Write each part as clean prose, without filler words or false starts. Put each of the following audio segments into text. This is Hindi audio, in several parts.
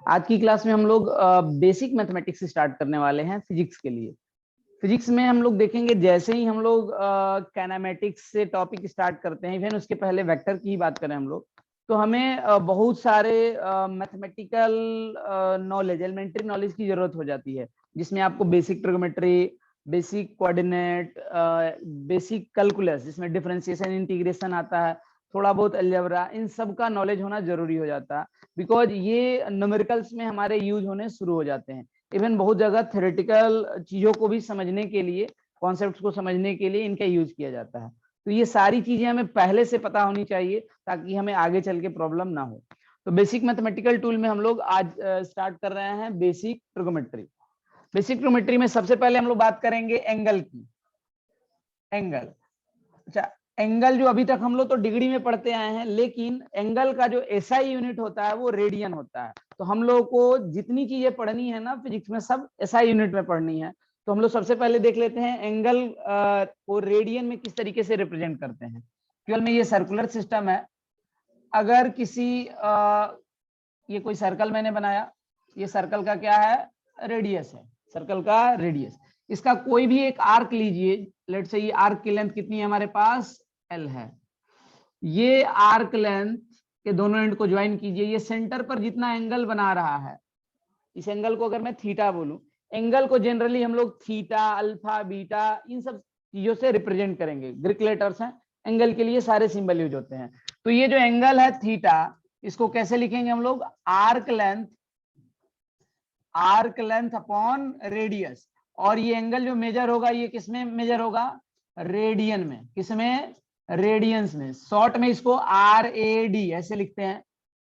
आज की क्लास में हम लोग बेसिक मैथमेटिक्स स्टार्ट करने वाले हैं फिजिक्स के लिए। फिजिक्स में हम लोग देखेंगे, जैसे ही हम लोग काइनेमेटिक्स से टॉपिक स्टार्ट करते हैं, इवन उसके पहले वेक्टर की ही बात करें हम लोग, तो हमें बहुत सारे मैथमेटिकल नॉलेज, एलिमेंट्री नॉलेज की जरूरत हो जाती है, जिसमें आपको basic trigonometry, basic coordinate, basic calculus जिसमें डिफरेंशिएशन इंटीग्रेशन आता है, थोड़ा बहुत अलजेब्रा, इन सब का नॉलेज होना जरूरी हो जाता है। बिकॉज ये न्यूमेरिकल्स में हमारे यूज होने शुरू हो जाते हैं। इवन बहुत जगह थ्योरेटिकल चीजों को भी समझने के लिए, कॉन्सेप्ट्स को समझने के लिए इनका यूज किया जाता है। तो ये सारी चीजें हमें पहले से पता होनी चाहिए ताकि हमें आगे चल के प्रॉब्लम ना हो। तो बेसिक मैथमेटिकल टूल में हम लोग आज स्टार्ट कर रहे हैं बेसिक ट्रिग्नोमेट्री। बेसिक ट्रिग्नोमेट्री में सबसे पहले हम लोग बात करेंगे एंगल की। एंगल, अच्छा, एंगल जो अभी तक हम लोग तो डिग्री में पढ़ते आए हैं, लेकिन एंगल का जो एसआई यूनिट होता है वो रेडियन होता है। तो हम लोग को जितनी चीजें पढ़नी है ना फिजिक्स में, सब एसआई यूनिट में पढ़नी है। तो हम लोग सबसे पहले देख लेते हैं एंगल को रेडियन में किस तरीके से रिप्रेजेंट करते हैं। ट्वेल्व में ये सर्कुलर सिस्टम है। अगर किसी ये कोई सर्कल मैंने बनाया, ये सर्कल का क्या है, रेडियस है, सर्कल का रेडियस। इसका कोई भी एक आर्क लीजिए, लेट से ये आर्क की लेंथ कितनी है हमारे पास, एल है। ये आर्क लेंथ के दोनों एंड को ज्वाइन कीजिए, ये सेंटर पर जितना एंगल बना रहा है, इस एंगल को अगर मैं थीटा बोलूं, एंगल को जनरली हम लोग थीटा, अल्फा, बीटा, इन सब चीजों से रिप्रेजेंट करेंगे। ग्रीक लेटर्स हैं, एंगल के लिए सारे सिंबल यूज होते हैं। तो ये जो एंगल है थीटा, इसको कैसे लिखेंगे हम लोग, arc length, arc length upon radius. और ये एंगल जो मेजर होगा, ये किसमें मेजर होगा, रेडियन में। किसमें, रेडियंस में। शॉर्ट में इसको आर ए डी ऐसे लिखते हैं,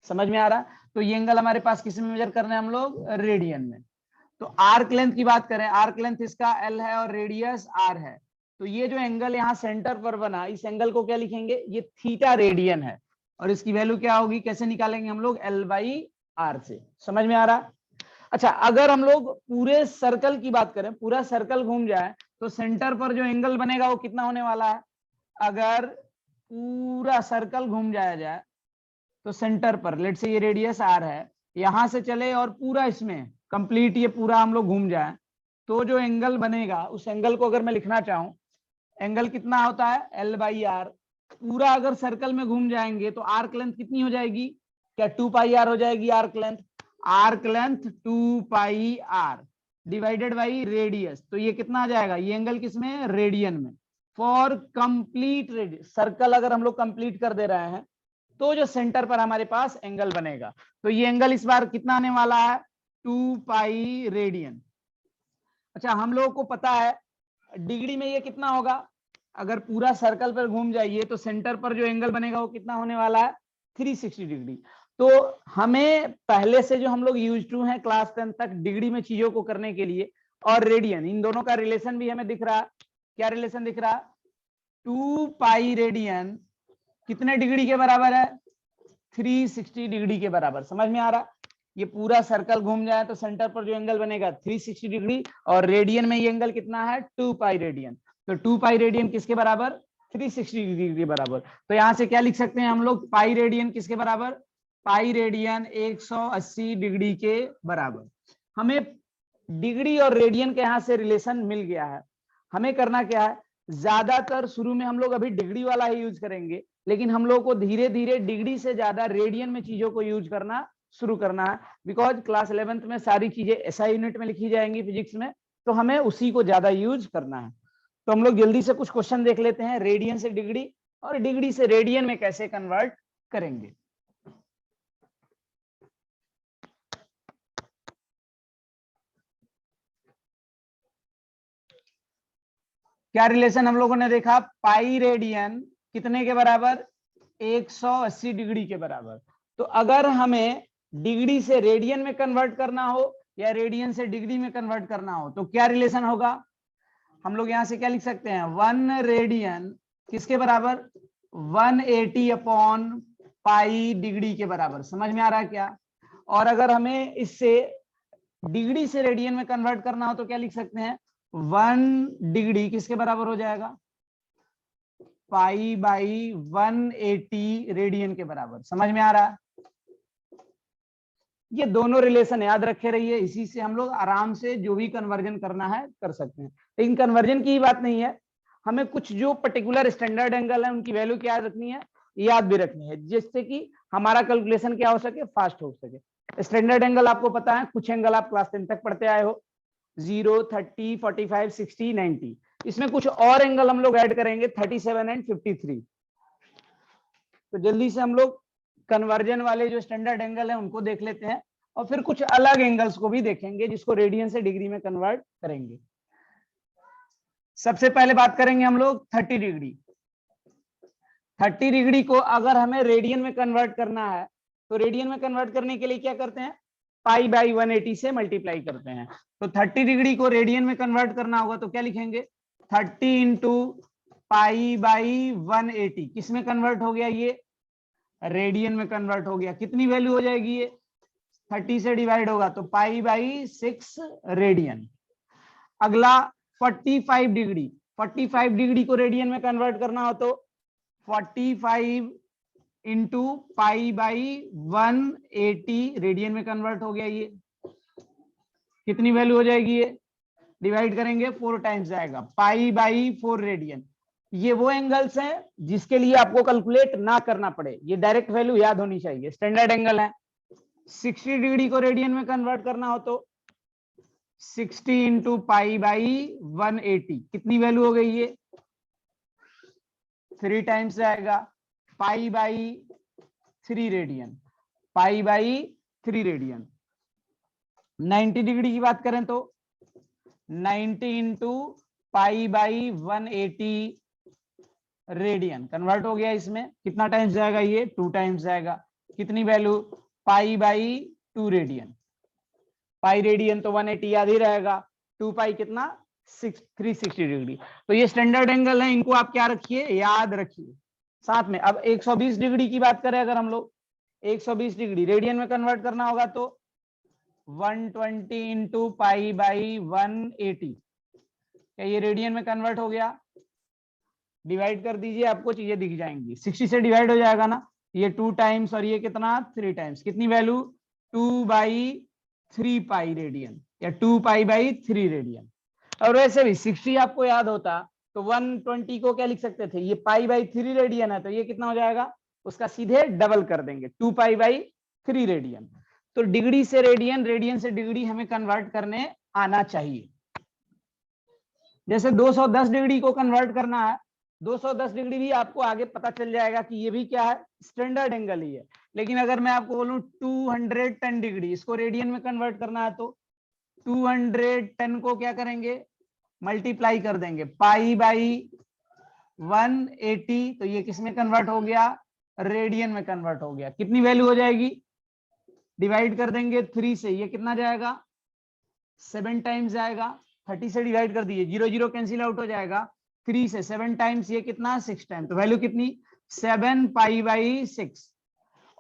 समझ में आ रहा। तो ये एंगल हमारे पास किसमें मेजर करना है हम लोग, रेडियन में। तो आर्क लेंथ की बात करें, आर्क लेंथ इसका एल है और रेडियस आर है। तो ये जो एंगल यहाँ सेंटर पर बना, इस एंगल को क्या लिखेंगे, ये थीटा रेडियन है। और इसकी वैल्यू क्या होगी, कैसे निकालेंगे हम लोग, एल बाई आर से। समझ में आ रहा। अच्छा, अगर हम लोग पूरे सर्कल की बात करें, पूरा सर्कल घूम जाए, तो सेंटर पर जो एंगल बनेगा वो कितना होने वाला है। अगर पूरा सर्कल घूम जाया जाए तो सेंटर पर, लेट से ये रेडियस आर है, यहां से चले और पूरा इसमें कंप्लीट ये पूरा हम लोग घूम जाए, तो जो एंगल बनेगा, उस एंगल को अगर मैं लिखना चाहूं, एंगल कितना होता है, एल बाई आर। पूरा अगर सर्कल में घूम जाएंगे तो आर्क लेंथ कितनी हो जाएगी, क्या 2 पाई आर हो जाएगी arc length. Arc length 2 pi R divided by radius. तो ये कितना आ जाएगा, ये एंगल किसमें, रेडियन में। फॉर कंप्लीट रेडियस, सर्कल अगर हम लोग कंप्लीट कर दे रहे हैं, तो जो सेंटर पर हमारे पास एंगल बनेगा, तो ये एंगल इस बार कितना आने वाला है, 2 पाई रेडियन। अच्छा, हम लोगों को पता है डिग्री में ये कितना होगा, अगर पूरा सर्कल पर घूम जाइए तो सेंटर पर जो एंगल बनेगा वो कितना होने वाला है, 360 डिग्री। तो हमें पहले से जो हम लोग यूज टू हैं क्लास 10 तक डिग्री में चीजों को करने के लिए, और रेडियन, इन दोनों का रिलेशन भी हमें दिख रहा। क्या रिलेशन दिख रहा, 2 पाई रेडियन कितने डिग्री के बराबर है, 360 डिग्री के बराबर। समझ में आ रहा। ये पूरा सर्कल घूम जाए तो सेंटर पर जो एंगल बनेगा 360 डिग्री, और रेडियन में ये एंगल कितना है, 2 पाई रेडियन। तो 2 पाई रेडियन किसके बराबर, 360 डिग्री के बराबर। तो यहां से क्या लिख सकते हैं हम लोग, पाई रेडियन किसके बराबर, पाई रेडियन 180 डिग्री के बराबर। हमें डिग्री और रेडियन के यहां से रिलेशन मिल गया है। हमें करना क्या है, ज्यादातर शुरू में हम लोग अभी डिग्री वाला ही यूज करेंगे, लेकिन हम लोग को धीरे धीरे डिग्री से ज्यादा रेडियन में चीजों को यूज करना शुरू करना है। बिकॉज क्लास 11th में सारी चीजें एसआई यूनिट में लिखी जाएंगी फिजिक्स में, तो हमें उसी को ज्यादा यूज करना है। तो हम लोग जल्दी से कुछ क्वेश्चन देख लेते हैं, रेडियन से डिग्री और डिग्री से रेडियन में कैसे कन्वर्ट करेंगे। क्या रिलेशन हम लोगों ने देखा, पाई रेडियन कितने के बराबर, 180 डिग्री के बराबर। तो अगर हमें डिग्री से रेडियन में कन्वर्ट करना हो या रेडियन से डिग्री में कन्वर्ट करना हो, तो क्या रिलेशन होगा, हम लोग यहां से क्या लिख सकते हैं, 1 रेडियन किसके बराबर, 180 अपॉन पाई डिग्री के बराबर। समझ में आ रहा है क्या। और अगर हमें इससे डिग्री से रेडियन में कन्वर्ट करना हो तो क्या लिख सकते हैं, 1 डिग्री किसके बराबर हो जाएगा, पाई बाई 180 रेडियन के बराबर। समझ में आ रहा है। ये दोनों रिलेशन याद रखे रहिए, इसी से हम लोग आराम से जो भी कन्वर्जन करना है कर सकते हैं। लेकिन कन्वर्जन की बात नहीं है, हमें कुछ जो पर्टिकुलर स्टैंडर्ड एंगल है उनकी वैल्यू क्या रखनी है, याद भी रखनी है, जिससे कि हमारा कैलकुलेशन क्या हो सके, फास्ट हो सके। स्टैंडर्ड एंगल आपको पता है, कुछ एंगल आप क्लास 10 तक पढ़ते आए हो, 0, 30, 45, 60, 90। इसमें कुछ और एंगल हम लोग ऐड करेंगे, 37 एंड 53। तो जल्दी से हम लोग कन्वर्जन वाले जो स्टैंडर्ड एंगल है उनको देख लेते हैं, और फिर कुछ अलग एंगल्स को भी देखेंगे जिसको रेडियन से डिग्री में कन्वर्ट करेंगे। सबसे पहले बात करेंगे हम लोग 30 डिग्री। 30 डिग्री को अगर हमें रेडियन में कन्वर्ट करना है, तो रेडियन में कन्वर्ट करने के लिए क्या करते हैं, पाई बाई 180 से मल्टीप्लाई करते हैं। तो 30 डिग्री को रेडियन में कन्वर्ट करना होगा तो क्या लिखेंगे, 30 इंटू पाई बाई 180। किस में कन्वर्ट हो गया, ये रेडियन में कन्वर्ट हो गया। कितनी वैल्यू हो जाएगी, ये 30 से डिवाइड होगा तो पाई बाई 6 रेडियन। अगला 45 डिग्री, 45 डिग्री को रेडियन में कन्वर्ट करना हो तो 45 इंटू पाई बाई 180 रेडियन में कन्वर्ट हो गया। ये कितनी वैल्यू हो जाएगी, ये डिवाइड करेंगे 4 टाइम्स जाएगा, पाई बाई 4 रेडियन। ये वो एंगल्स हैं जिसके लिए आपको कैलकुलेट ना करना पड़े, ये डायरेक्ट वैल्यू याद होनी चाहिए, स्टैंडर्ड एंगल है। 60 डिग्री को रेडियन में कन्वर्ट करना हो तो 60 इंटू पाई बाई 180। कितनी वैल्यू हो गई, ये 3 टाइम्स जाएगा, pi by 3 radian, pi by 3 radian. 90 degree की बात करें तो 90 into pi by 180 radian convert हो गया। इसमें कितना टाइम्स जाएगा, ये 2 टाइम्स जाएगा। कितनी value, pi by 2 radian. Pi radian तो 180 याद ही रहेगा, 2 पाई कितना 360 डिग्री। तो ये स्टैंडर्ड एंगल है, इनको आप क्या रखिए, याद रखिए साथ में। अब 120 डिग्री की बात करें अगर हम लोग, 120 डिग्री रेडियन में कन्वर्ट करना होगा तो 120 इंटू पाई बाई 180। क्या ये रेडियन में कन्वर्ट हो गया, डिवाइड कर दीजिए, आपको चीजें दिख जाएंगी। 60 से डिवाइड हो जाएगा ना, ये 2 टाइम्स और ये कितना 3 टाइम्स। कितनी वैल्यू, 2 बाई 3 पाई रेडियन या 2 पाई बाई 3 रेडियन। और वैसे भी 60 आपको याद होता तो 120 को क्या लिख सकते थे, ये पाई बाई 3 रेडियन है तो ये कितना हो जाएगा, उसका सीधे डबल कर देंगे, 2 पाई बाई 3 रेडियन। तो डिग्री से रेडियन, रेडियन से डिग्री हमें कन्वर्ट करने आना चाहिए। जैसे 210 डिग्री को कन्वर्ट करना है, 210 डिग्री भी आपको आगे पता चल जाएगा कि ये भी क्या है, स्टैंडर्ड एंगल ही है। लेकिन अगर मैं आपको बोलूं 210 डिग्री, इसको रेडियन में कन्वर्ट करना है तो 210 को क्या करेंगे, मल्टीप्लाई कर देंगे, पाई बाई 180। तो ये किस में कन्वर्ट हो गया, रेडियन में कन्वर्ट हो गया। कितनी वैल्यू हो जाएगी, डिवाइड कर देंगे 3 से, ये कितना जाएगा 7 टाइम्स जाएगा। 30 से डिवाइड कर दीजिए, 0 0 कैंसिल आउट हो जाएगा, 3 से 7 टाइम्स, ये कितना 6 टाइम्स। तो वैल्यू कितनी 7 पाई बाई 6।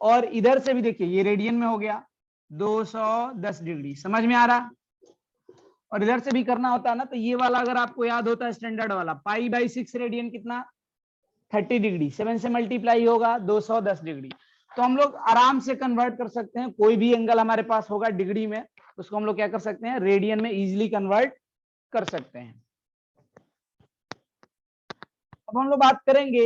और इधर से भी देखिए ये रेडियन में हो गया 210 डिग्री, समझ में आ रहा। और इधर से भी करना होता है ना, तो ये वाला अगर आपको याद होता है स्टैंडर्ड वाला, पाई बाई 6 रेडियन कितना 30 डिग्री, 7 से मल्टीप्लाई होगा 210 डिग्री। तो हम लोग आराम से कन्वर्ट कर सकते हैं, कोई भी एंगल हमारे पास होगा डिग्री में उसको हम लोग क्या कर सकते हैं, रेडियन में इजीली कन्वर्ट कर सकते हैं। अब हम लोग बात करेंगे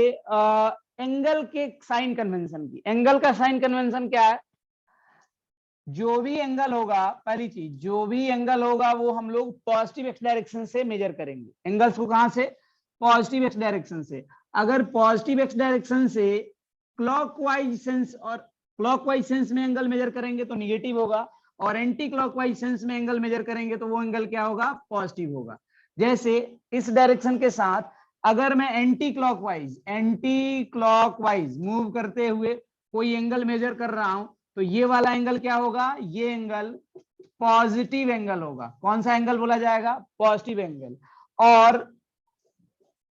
एंगल के साइन कन्वेंशन की। एंगल का साइन कन्वेंशन क्या है, जो भी एंगल होगा, पहली चीज जो भी एंगल होगा वो हम लोग पॉजिटिव एक्स डायरेक्शन से मेजर करेंगे। एंगल्स को कहां से, पॉजिटिव एक्स डायरेक्शन से। अगर पॉजिटिव एक्स डायरेक्शन से क्लॉकवाइज सेंस और क्लॉकवाइज सेंस में एंगल मेजर करेंगे तो निगेटिव होगा, और एंटी क्लॉकवाइज सेंस में एंगल मेजर करेंगे तो वो एंगल क्या होगा, पॉजिटिव होगा। जैसे इस डायरेक्शन के साथ अगर मैं एंटी क्लॉकवाइज मूव करते हुए कोई एंगल मेजर कर रहा हूं तो ये वाला एंगल क्या होगा, ये एंगल पॉजिटिव एंगल होगा। कौन सा एंगल बोला जाएगा, पॉजिटिव एंगल। और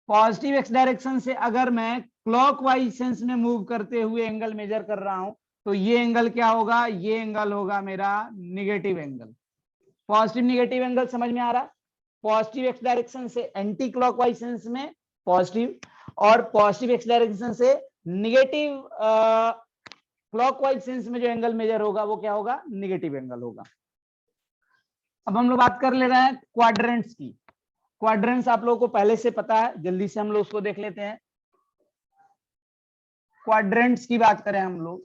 पॉजिटिव एक्स डायरेक्शन से अगर मैं क्लॉकवाइज सेंस में मूव करते हुए एंगल मेजर कर रहा हूं तो ये एंगल क्या होगा, ये एंगल होगा मेरा negative angle. Positive negative angle समझ में आ रहा, पॉजिटिव एक्स डायरेक्शन से एंटी क्लॉकवाइज सेंस में पॉजिटिव, और पॉजिटिव एक्स डायरेक्शन से निगेटिव क्लॉकवाइज सेंस में जो एंगल मेजर होगा वो क्या होगा, निगेटिव एंगल होगा। अब हम लोग बात कर ले रहे हैं क्वाड्रेंट्स की। क्वाड्रेंट्स आप लोगों को पहले से पता है, जल्दी से हम लोग उसको देख लेते हैं। क्वाड्रेंट्स की बात करें हम लोग,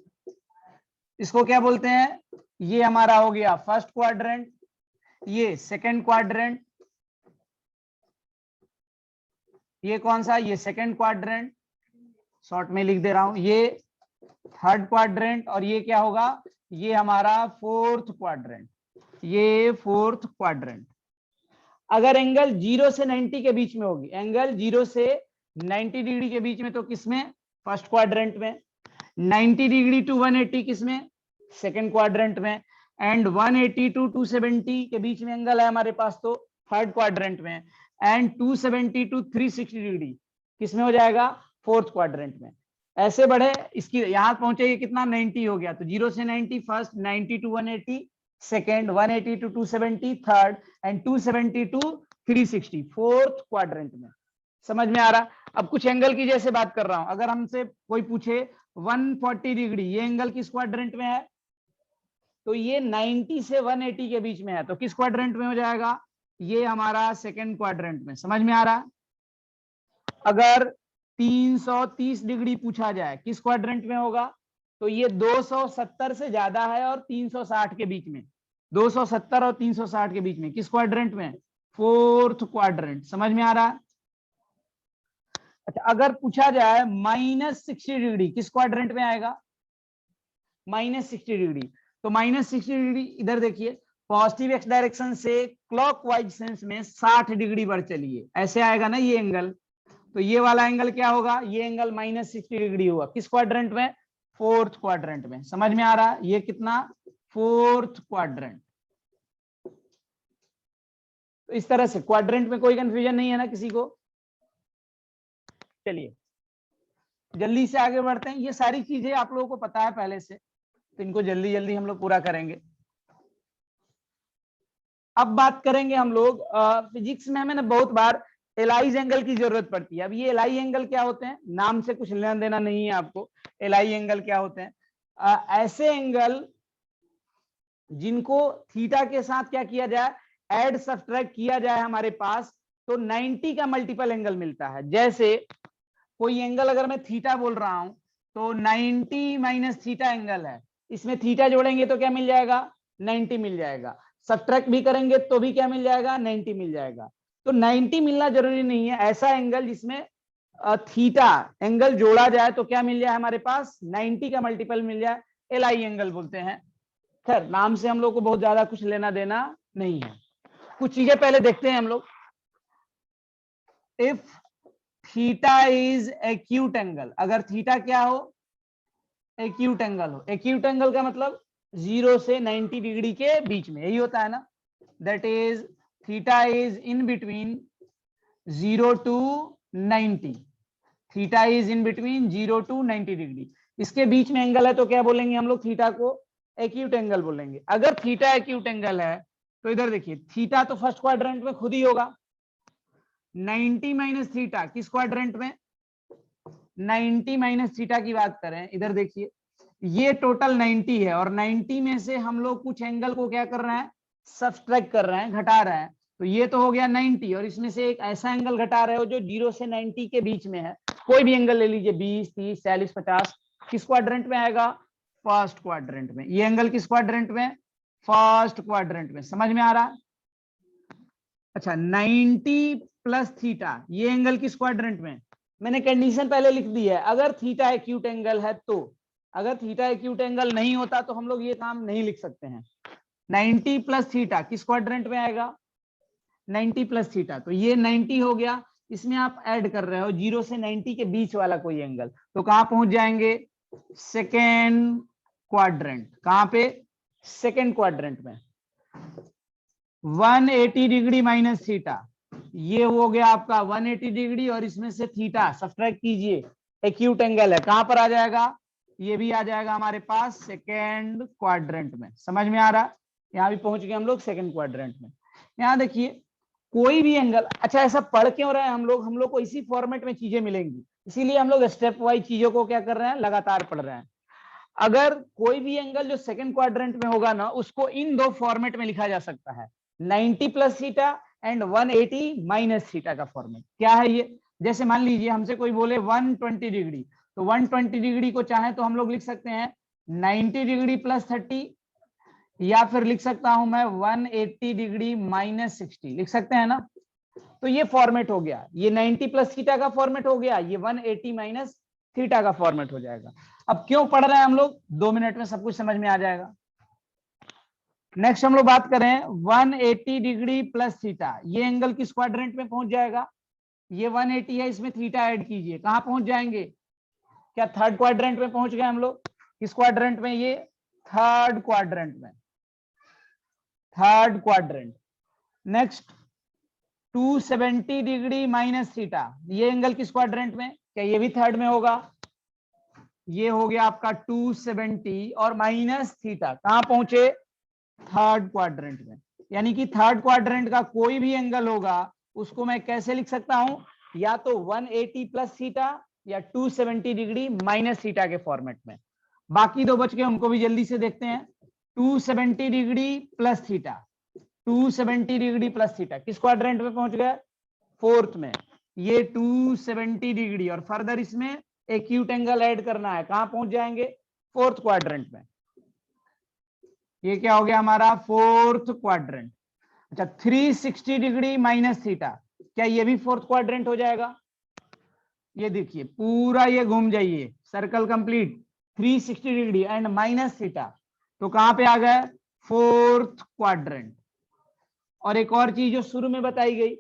इसको क्या बोलते हैं, ये हमारा हो गया फर्स्ट क्वाड्रेंट, ये सेकंड क्वाड्रेंट, ये कौन सा, ये सेकंड क्वाड्रेंट, शॉर्ट में लिख दे रहा हूं, ये थर्ड क्वाड्रेंट, और ये क्या होगा, ये हमारा फोर्थ क्वाड्रेंट, ये फोर्थ क्वाड्रेंट। अगर एंगल 0 से 90 के बीच में होगी, एंगल 0 से 90 डिग्री के बीच में, तो किसमें, फर्स्ट क्वाड्रेंट में, 90 डिग्री टू 180 किसमें, सेकंड क्वाड्रेंट में, एंड 180 टू 270 के बीच में एंगल है हमारे पास तो थर्ड क्वाड्रेंट में, एंड 270 टू 360 डिग्री किसमें हो जाएगा, फोर्थ क्वाड्रेंट में। ऐसे बढ़े, इसकी यहां पहुंचे, ये कितना 90 हो गया, तो 0 से 90 first, 90 to 180 second, 180 to 270 third, and 270 to 360 fourth quadrant में। समझ में आ रहा। अब कुछ एंगल की जैसे बात कर रहा हूं, अगर हमसे कोई पूछे 140 डिग्री ये एंगल किस क्वाड्रेंट में है, तो ये 90 से 180 के बीच में है, तो किस क्वाड्रेंट में हो जाएगा, ये हमारा सेकंड क्वाड्रेंट में। समझ में आ रहा। अगर 330 डिग्री पूछा जाए किस क्वाड्रेंट में होगा, तो ये 270 से ज्यादा है और 360 के बीच में, 270 और 360 के बीच में किस क्वाड्रेंट में, फोर्थ क्वाड्रेंट। समझ में आ रहा। अच्छा, अगर पूछा जाए -60 डिग्री किस क्वाड्रेंट में आएगा, -60 डिग्री, तो -60 डिग्री इधर देखिए, पॉजिटिव एक्स डायरेक्शन से क्लॉकवाइज सेंस में 60 डिग्री बढ़ चलिए, ऐसे आएगा ना ये एंगल, तो ये वाला एंगल क्या होगा, ये एंगल -60 डिग्री होगा किस क्वाड्रेंट में, फोर्थ क्वाड्रेंट में। समझ में आ रहा है, ये कितना, फोर्थ क्वाड्रेंट। तो इस तरह से क्वाड्रेंट में कोई कंफ्यूजन नहीं है ना किसी को। चलिए जल्दी से आगे बढ़ते हैं, ये सारी चीजें आप लोगों को पता है पहले से, तो इनको जल्दी जल्दी हम लोग पूरा करेंगे। अब बात करेंगे हम लोग, फिजिक्स में हमें ना बहुत बार एलाइज एंगल की जरूरत पड़ती है। अब ये एलाई एंगल क्या होते हैं, नाम से कुछ लेना देना नहीं है आपको। एलाई एंगल क्या होते हैं, ऐसे एंगल जिनको थीटा के साथ क्या किया जाए, ऐड सब्ट्रैक्ट किया जाए हमारे पास, तो 90 का मल्टीपल एंगल मिलता है। जैसे कोई एंगल अगर मैं थीटा बोल रहा हूं, तो 90 माइनस थीटा एंगल है, इसमें थीटा जोड़ेंगे तो क्या मिल जाएगा, 90 मिल जाएगा, सब्ट्रैक्ट भी करेंगे तो भी क्या मिल जाएगा, 90 मिल जाएगा। तो 90 मिलना जरूरी नहीं है, ऐसा एंगल जिसमें थीटा एंगल जोड़ा जाए तो क्या मिल जाए हमारे पास, 90 का मल्टीपल मिल जाए, एलआई एंगल बोलते हैं। खैर नाम से हम लोग को बहुत ज्यादा कुछ लेना देना नहीं है। कुछ चीजें पहले देखते हैं हम लोग। If theta is acute angle, अगर थीटा क्या हो, एक्यूट एंगल हो। एक्यूट एंगल का मतलब 0 से 90 डिग्री के बीच में, यही होता है ना, that is theta is in between 0 to 90, theta is in between 0 to 90 degree, इसके बीच में एंगल है, तो क्या बोलेंगे हम लोग, थीटा को एक्यूट एंगल बोलेंगे। अगर थीटा एक्यूट एंगल है तो इधर देखिए, थीटा तो फर्स्ट क्वाड्रेंट में खुद ही होगा, 90 माइनस थीटा किस क्वाड्रेंट में, 90 माइनस थीटा की बात करें, इधर देखिए ये टोटल 90 है, और 90 में से हम लोग कुछ एंगल को क्या कर रहे हैं, सब्ट्रैक्ट कर रहे हैं, घटा रहे हैं, तो ये तो हो गया 90, और इसमें से एक ऐसा एंगल घटा रहे हो जो 0 से 90 के बीच में है, कोई भी एंगल ले लीजिए, 20, 30, 40, 50, किस क्वाड्रेंट में आएगा, फर्स्ट क्वाड्रेंट में। ये एंगल किस क्वाड्रेंट में, फर्स्ट क्वाड्रेंट में। समझ में आ रहा। अच्छा, 90 प्लस थीटा, ये एंगल किस क्वाड्रेंट में, मैंने कंडीशन पहले लिख दी है, अगर थीटा एक्यूट एंगल है तो, अगर थीटा एक्यूट एंगल नहीं होता तो हम लोग ये काम नहीं लिख सकते हैं। 90 प्लस थीटा किस क्वाड्रेंट में आएगा, 90 प्लस थीटा, तो ये 90 हो गया, इसमें आप ऐड कर रहे हो 0 से 90 के बीच वाला कोई एंगल, तो कहां पहुंच जाएंगे, सेकेंड क्वाड्रेंट। कहां पे, सेकेंड क्वाड्रेंट में। 180 डिग्री माइनस थीटा, ये हो गया आपका 180 डिग्री, और इसमें से थीटा सब्ट्रैक्ट कीजिए, एक्यूट एंगल है, कहां पर आ जाएगा, ये भी आ जाएगा हमारे पास सेकेंड क्वाड्रेंट में। समझ में आ रहा, यहां भी पहुंच गए हम लोग सेकेंड क्वाड्रेंट में। यहां देखिए कोई भी एंगल, अच्छा ऐसा पढ़ क्यों रहे हैं हम लोग को इसी फॉर्मेट में चीजें मिलेंगी, इसीलिए हम लोग स्टेप वाइज चीजों को क्या कर रहे हैं, लगातार पढ़ रहे हैं। अगर कोई भी एंगल जो सेकंड क्वाड्रेंट में होगा ना, उसको इन दो फॉर्मेट में लिखा जा सकता है, 90 plus theta and 180 minus theta का फॉर्मेट। क्या है ये? जैसे मान लीजिए हमसे कोई बोले 120 डिग्री, तो 120 डिग्री को चाहे तो हम लोग लिख सकते हैं 90 डिग्री प्लस 30, या फिर लिख सकता हूं मैं 180 डिग्री माइनस 60, लिख सकते हैं ना। तो ये फॉर्मेट हो गया, ये 90 प्लस थीटा का फॉर्मेट हो गया, ये 180 माइनस थीटा का फॉर्मेट हो जाएगा। अब क्यों पढ़ रहे हैं हम लोग, 2 मिनट में सब कुछ समझ में आ जाएगा। नेक्स्ट हम लोग बात करें 180 डिग्री प्लस थीटा, ये एंगल किस क्वाड्रेंट में पहुंच जाएगा? ये 180 है, इसमें थीटा ऐड कीजिए, कहां पहुंच जाएंगे? क्या थर्ड क्वाड्रेंट में पहुंच गए हम लोग? किस क्वाड्रेंट में? ये थर्ड क्वाड्रेंट में, third quadrant. Next 270 degree minus theta, ये एंगल किस क्वाड्रेंट में? क्या ये भी थर्ड में होगा? ये हो गया आपका 270 और माइनस थीटा, कहां पहुंचे? थर्ड क्वाड्रेंट में। यानी कि थर्ड क्वाड्रेंट का कोई भी एंगल होगा उसको मैं कैसे लिख सकता हूं? या तो 180 प्लस थीटा या 270 डिग्री माइनस थीटा के फॉर्मेट में। बाकी दो बच गए, उनको भी जल्दी से देखते हैं। 270 degree plus theta, 270 degree plus theta किस क्वाड्रेंट में पहुंच गए? फोर्थ में। ये 270 डिग्री और फर्दर इसमें एक्यूट एंगल ऐड करना है, कहां पहुंच जाएंगे? फोर्थ क्वाड्रेंट में। ये क्या हो गया हमारा? Fourth quadrant. अच्छा 360 डिग्री माइनस थीटा, क्या ये भी फोर्थ क्वाड्रेंट हो जाएगा? ये देखिए पूरा ये घूम जाइए, circle complete, 360 degree and minus theta, तो कहां पे आ गए? Fourth quadrant. और एक और चीज जो शुरू में बताई गई,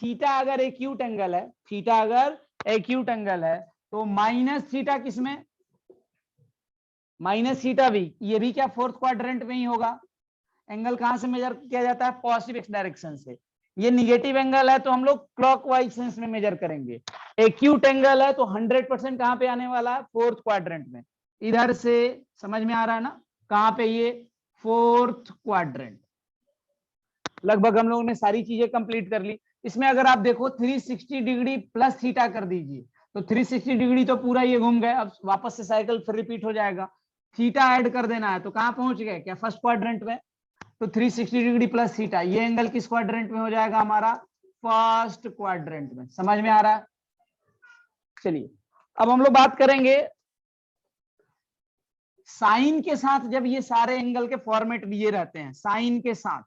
थीटा अगर एक्यूट एंगल है, थीटा अगर एक्यूट एंगल है तो माइनस थीटा किसमें? माइनस थीटा भी, ये भी क्या फोर्थ क्वाड्रेंट में ही होगा। एंगल कहां से मेजर किया जाता है? पॉजिटिव एक्स डायरेक्शन से। ये निगेटिव एंगल है तो हम लोग क्लॉकवाइज सेंस में मेजर करेंगे। एक्यूट एंगल है तो 100% कहां पे आने वाला है? फोर्थ क्वाड्रेंट में। इधर से समझ में आ रहा है ना, कहां पे? ये फोर्थ क्वाड्रेंट। लगभग हम लोगों ने सारी चीजें कंप्लीट कर ली। इसमें अगर आप देखो 360 डिग्री प्लस थीटा कर दीजिए, तो 360 डिग्री तो पूरा ये घूम गए, अब वापस से साइकिल फिर रिपीट हो जाएगा। थीटा ऐड कर देना है तो कहां पहुंच गए? क्या फर्स्ट क्वाड्रेंट में? तो 360 डिग्री प्लस थीटा, ये एंगल किस क्वाड्रेंट में हो जाएगा हमारा? फर्स्ट क्वाड्रेंट में। समझ में आ रहा है? चलिए अब हम लोग बात करेंगे साइन के साथ। जब ये सारे एंगल के फॉर्मेट दिए रहते हैं साइन के साथ,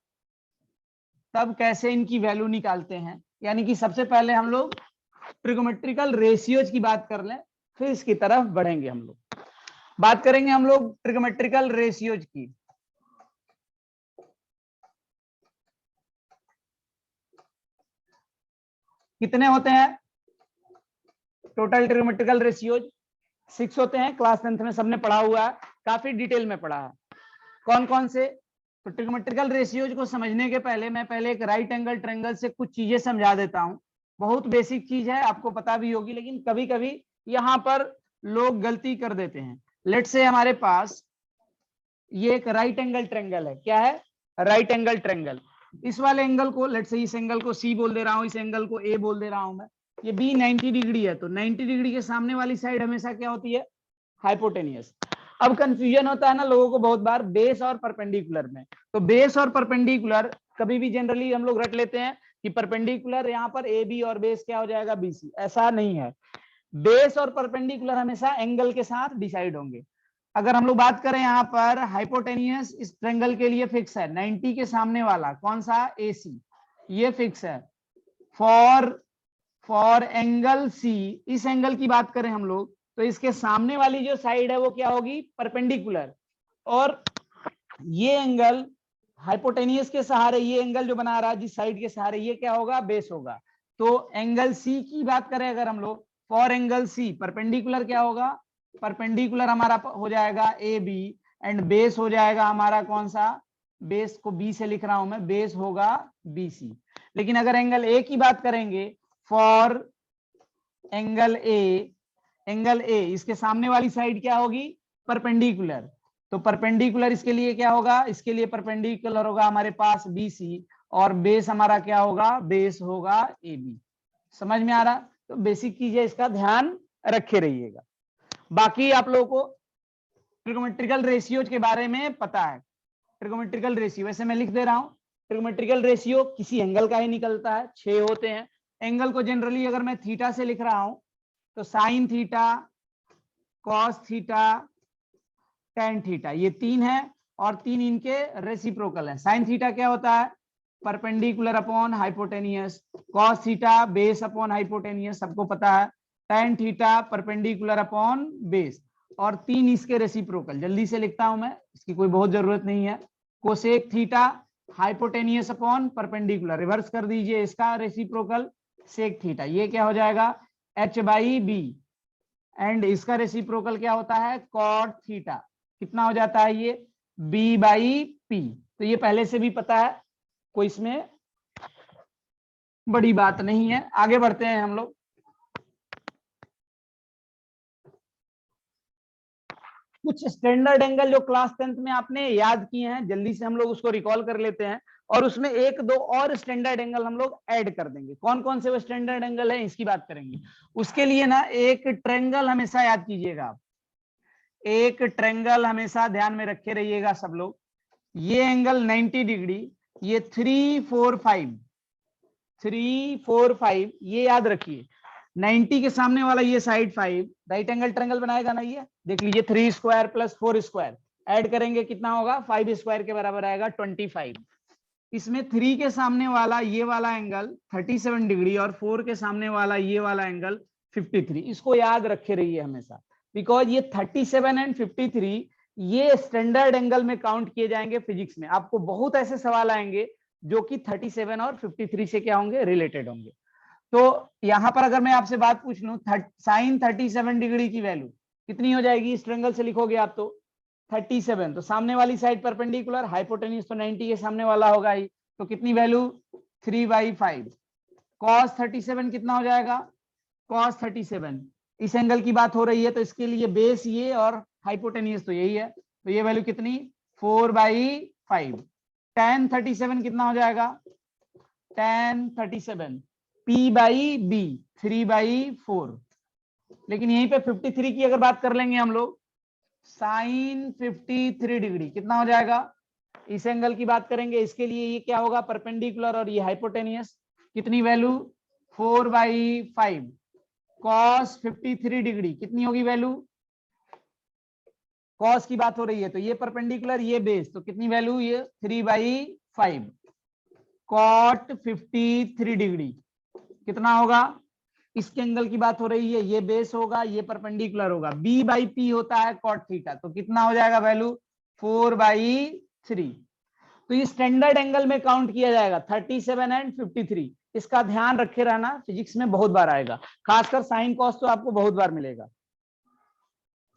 तब कैसे इनकी वैल्यू निकालते हैं। यानी कि सबसे पहले हम लोग ट्रिगोमेट्रिकल रेशियोज की बात कर लें, फिर इसकी तरफ बढ़ेंगे। हम लोग बात करेंगे हम लोग ट्रिगोमेट्रिकल रेशियोज की। कितने होते हैं टोटल ट्रिगोमेट्रिकल रेशियोज? 6 होते हैं। क्लास 10th में सबने पढ़ा हुआ है, काफी डिटेल में पढ़ा है। कौन कौन से? तो ट्रिगोमेट्रिकल रेशियोज को समझने के पहले मैं पहले एक राइट एंगल ट्रायंगल से कुछ चीजें समझा देता हूं। बहुत बेसिक चीज है, आपको पता भी होगी, लेकिन कभी कभी यहां पर लोग गलती कर देते हैं। लेट से हमारे पास ये एक राइट एंगल ट्रायंगल है। क्या है? Right angle triangle. इस वाले एंगल को लेट से, इस एंगल को सी बोल दे रहा हूं, इस एंगल को ए बोल दे रहा हूं मैं। ये बी 90 डिग्री है, तो 90 डिग्री के सामने वाली साइड हमेशा क्या होती है? हाइपोटेनियस। अब कंफ्यूजन होता है ना लोगों को बहुत बार बेस और परपेंडिकुलर में। तो बेस और परपेंडिकुलर कभी भी जनरली हम लोग रट लेते हैं कि परपेंडिकुलर यहाँ पर ए बी और बेस क्या हो जाएगा? बीसी। ऐसा नहीं है, बेस और परपेंडिकुलर हमेशा एंगल के साथ डिसाइड होंगे। अगर हम लोग बात करें यहाँ पर हाइपोटेनियस, इस ट्रायंगल के लिए फिक्स है 90 के सामने वाला कौन सा? AC, ये फिक्स है। फॉर एंगल सी, इस एंगल की बात करें हम लोग, तो इसके सामने वाली जो साइड है वो क्या होगी? परपेंडिकुलर। और ये एंगल हाइपोटेनियस के सहारे, ये एंगल जो बना रहा है जिस साइड के सहारे, ये क्या होगा? बेस होगा। तो एंगल सी की बात करें अगर हम लोग, फॉर एंगल सी परपेंडिकुलर क्या होगा? परपेंडिकुलर हमारा हो जाएगा ए बी, एंड बेस हो जाएगा हमारा कौन सा? बेस को बी से लिख रहा हूं मैं, बेस होगा BC। लेकिन अगर एंगल ए की बात करेंगे, फॉर एंगल ए, इसके सामने वाली साइड क्या होगी? परपेंडिकुलर। तो परपेंडिकुलर इसके लिए क्या होगा? इसके लिए परपेंडिकुलर होगा हमारे पास BC, और बेस हमारा क्या होगा? बेस होगा AB। समझ में आ रहा? तो बेसिक चीज है, इसका ध्यान रखे रहिएगा। बाकी आप लोगों को ट्रिगोमेट्रिकल रेशियोज के बारे में पता है। ट्रिगोमेट्रिकल रेशियो वैसे मैं लिख दे रहा हूं, ट्रिगोमेट्रिकल रेशियो किसी एंगल का ही निकलता है, 6 होते हैं। एंगल को जनरली अगर मैं थीटा से लिख रहा हूं तो sign theta, cos theta, tan theta, ये 3 है और 3 इनके रेसिप्रोकल है। साइन थीटा क्या होता है? Perpendicular upon hypotenuse. Cos theta base upon hypotenuse, सबको पता है। Tan theta perpendicular upon base, और 3 इसके रेसिप्रोकल। जल्दी से लिखता हूं मैं, इसकी कोई बहुत जरूरत नहीं है। Cosec theta hypotenuse upon perpendicular, reverse कर दीजिए इसका रेसिप्रोकल सेक थीटा, ये क्या हो जाएगा? H by B. एंड इसका रेसिप्रोकल क्या होता है? Cot theta. कितना हो जाता है ये? B by P. तो ये पहले से भी पता है, कोई इसमें बड़ी बात नहीं है। आगे बढ़ते हैं हम लोग। कुछ स्टैंडर्ड एंगल जो क्लास 10th में आपने याद किए हैं, जल्दी से हम लोग उसको रिकॉल कर लेते हैं, और उसमें एक दो और स्टैंडर्ड एंगल हम लोग ऐड कर देंगे। कौन कौन से वो स्टैंडर्ड एंगल है इसकी बात करेंगे। उसके लिए ना एक ट्रायंगल हमेशा याद कीजिएगा आप, एक ट्रायंगल हमेशा ध्यान में रखे रहिएगा सब लोग। ये एंगल 90 डिग्री, ये 3 4 5, 3 4 5, ये याद रखिए। 90 के सामने वाला ये साइड 5, राइट एंगल ट्रायंगल बनाएगा ना, ये देख लीजिए। 3 स्क्वायर प्लस 4 स्क्वायर ऐड करेंगे कितना होगा? 5 स्क्वायर के बराबर आएगा 25। इसमें 3 के सामने वाला ये वाला एंगल 37 डिग्री और 4 के सामने वाला ये वाला एंगल 53। इसको याद रखे रहिए हमेशा, बिकॉज ये 37 एंड 53 ये स्टैंडर्ड एंगल में काउंट किए जाएंगे फिजिक्स में। आपको बहुत ऐसे सवाल आएंगे जो कि 37 और 53 से क्या होंगे? रिलेटेड होंगे। तो यहां पर अगर मैं आपसे बात पूछ लूं, साइन 37 डिग्री की वैल्यू कितनी हो जाएगी? इस ट्रायंगल से लिखोगे आप तो 37, तो सामने वाली साइड परपेंडिकुलर, हाइपोटेन्यूज तो 90 के सामने वाला होगा ही, तो कितनी वैल्यू? 3/5। कॉस 37 कितना हो जाएगा? कॉस 37, इस एंगल की बात हो रही है तो इसके लिए बेस ये और हाइपोटेन्यूज तो यही है, तो ये वैल्यू कितनी? 4/5। tan 37 कितना हो जाएगा? tan 37 P by B 3/4। लेकिन यहीं पे 53 की अगर बात कर लेंगे हम लोग, साइन 53 डिग्री कितना हो जाएगा? इस एंगल की बात करेंगे, इसके लिए ये क्या होगा? परपेंडिकुलर और ये हाइपोटेनियस। कितनी वैल्यू? 4/5। कॉस 53 डिग्री कितनी होगी वैल्यू? कॉस की बात हो रही है तो ये परपेंडिकुलर ये बेस, तो कितनी वैल्यू? ये 3/5। कॉट 53 डिग्री कितना होगा? इसके एंगल की बात हो रही है, ये बेस होगा, ये परपेंडिकुलर होगा। बी बाई पी होता है कॉट थीटा, तो कितना हो जाएगा वैल्यू? 4/3। तो ये स्टैंडर्ड एंगल में काउंट किया जाएगा 37 एंड 53। इसका ध्यान रखे रहना, फिजिक्स में बहुत बार आएगा, खासकर साइन कॉस तो आपको बहुत बार मिलेगा।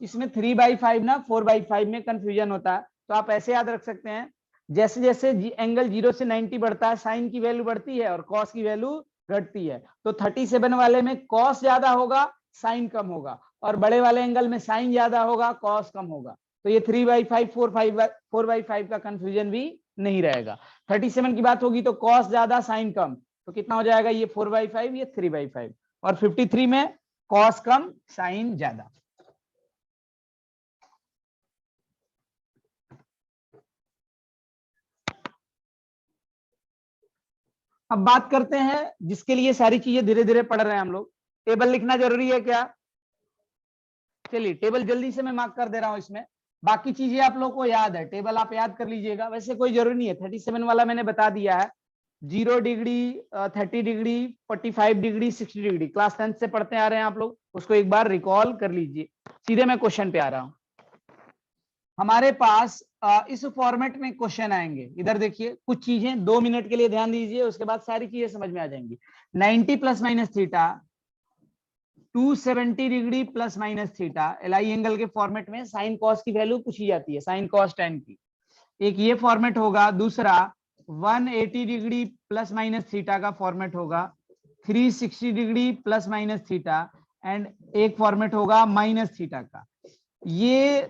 इसमें 3/5 ना 4/5 में कंफ्यूजन होता है, तो आप ऐसे याद रख सकते हैं, जैसे जैसे एंगल 0 से 90 बढ़ता है, साइन की वैल्यू बढ़ती है और कॉस की वैल्यू घटती है। तो 37 वाले में कॉस ज्यादा होगा, साइन कम होगा, और बड़े वाले एंगल में साइन ज्यादा होगा, कॉस कम होगा। तो ये 3/5 4/5 का कंफ्यूजन भी नहीं रहेगा। 37 की बात होगी तो कॉस ज्यादा साइन कम, तो कितना हो जाएगा? ये 4/5, ये 3/5। और 53 में कॉस कम साइन ज्यादा। अब बात करते हैं, जिसके लिए सारी चीजें धीरे धीरे पढ़ रहे हैं हम लोग। टेबल लिखना जरूरी है क्या? चलिए टेबल जल्दी से मैं मार्क कर दे रहा हूं इसमें। बाकी चीजें आप लोग को याद है, टेबल आप याद कर लीजिएगा, वैसे कोई जरूरी नहीं है। 37 वाला मैंने बता दिया है। 0 degree, 30 degree, 45 degree, 60 degree class 10th से पढ़ते आ रहे हैं आप लोग, उसको एक बार रिकॉल कर लीजिए। सीधे मैं क्वेश्चन पे आ रहा हूं। हमारे पास इस फॉर्मेट में क्वेश्चन आएंगे। इधर देखिए, कुछ चीजें 2 मिनट के लिए ध्यान दीजिए, उसके बाद सारी चीजें समझ में आ जाएंगी। 90 plus minus theta, 270 degree plus minus theta, allied angle के फॉर्मेट में साइन कॉस की वैल्यू पूछी जाती है, साइन कॉस टेन की। एक ये फॉर्मेट होगा, दूसरा 180 डिग्री प्लस माइनस थीटा का फॉर्मेट होगा, 360 degree plus minus theta, and एक फॉर्मेट होगा माइनस थीटा का। ये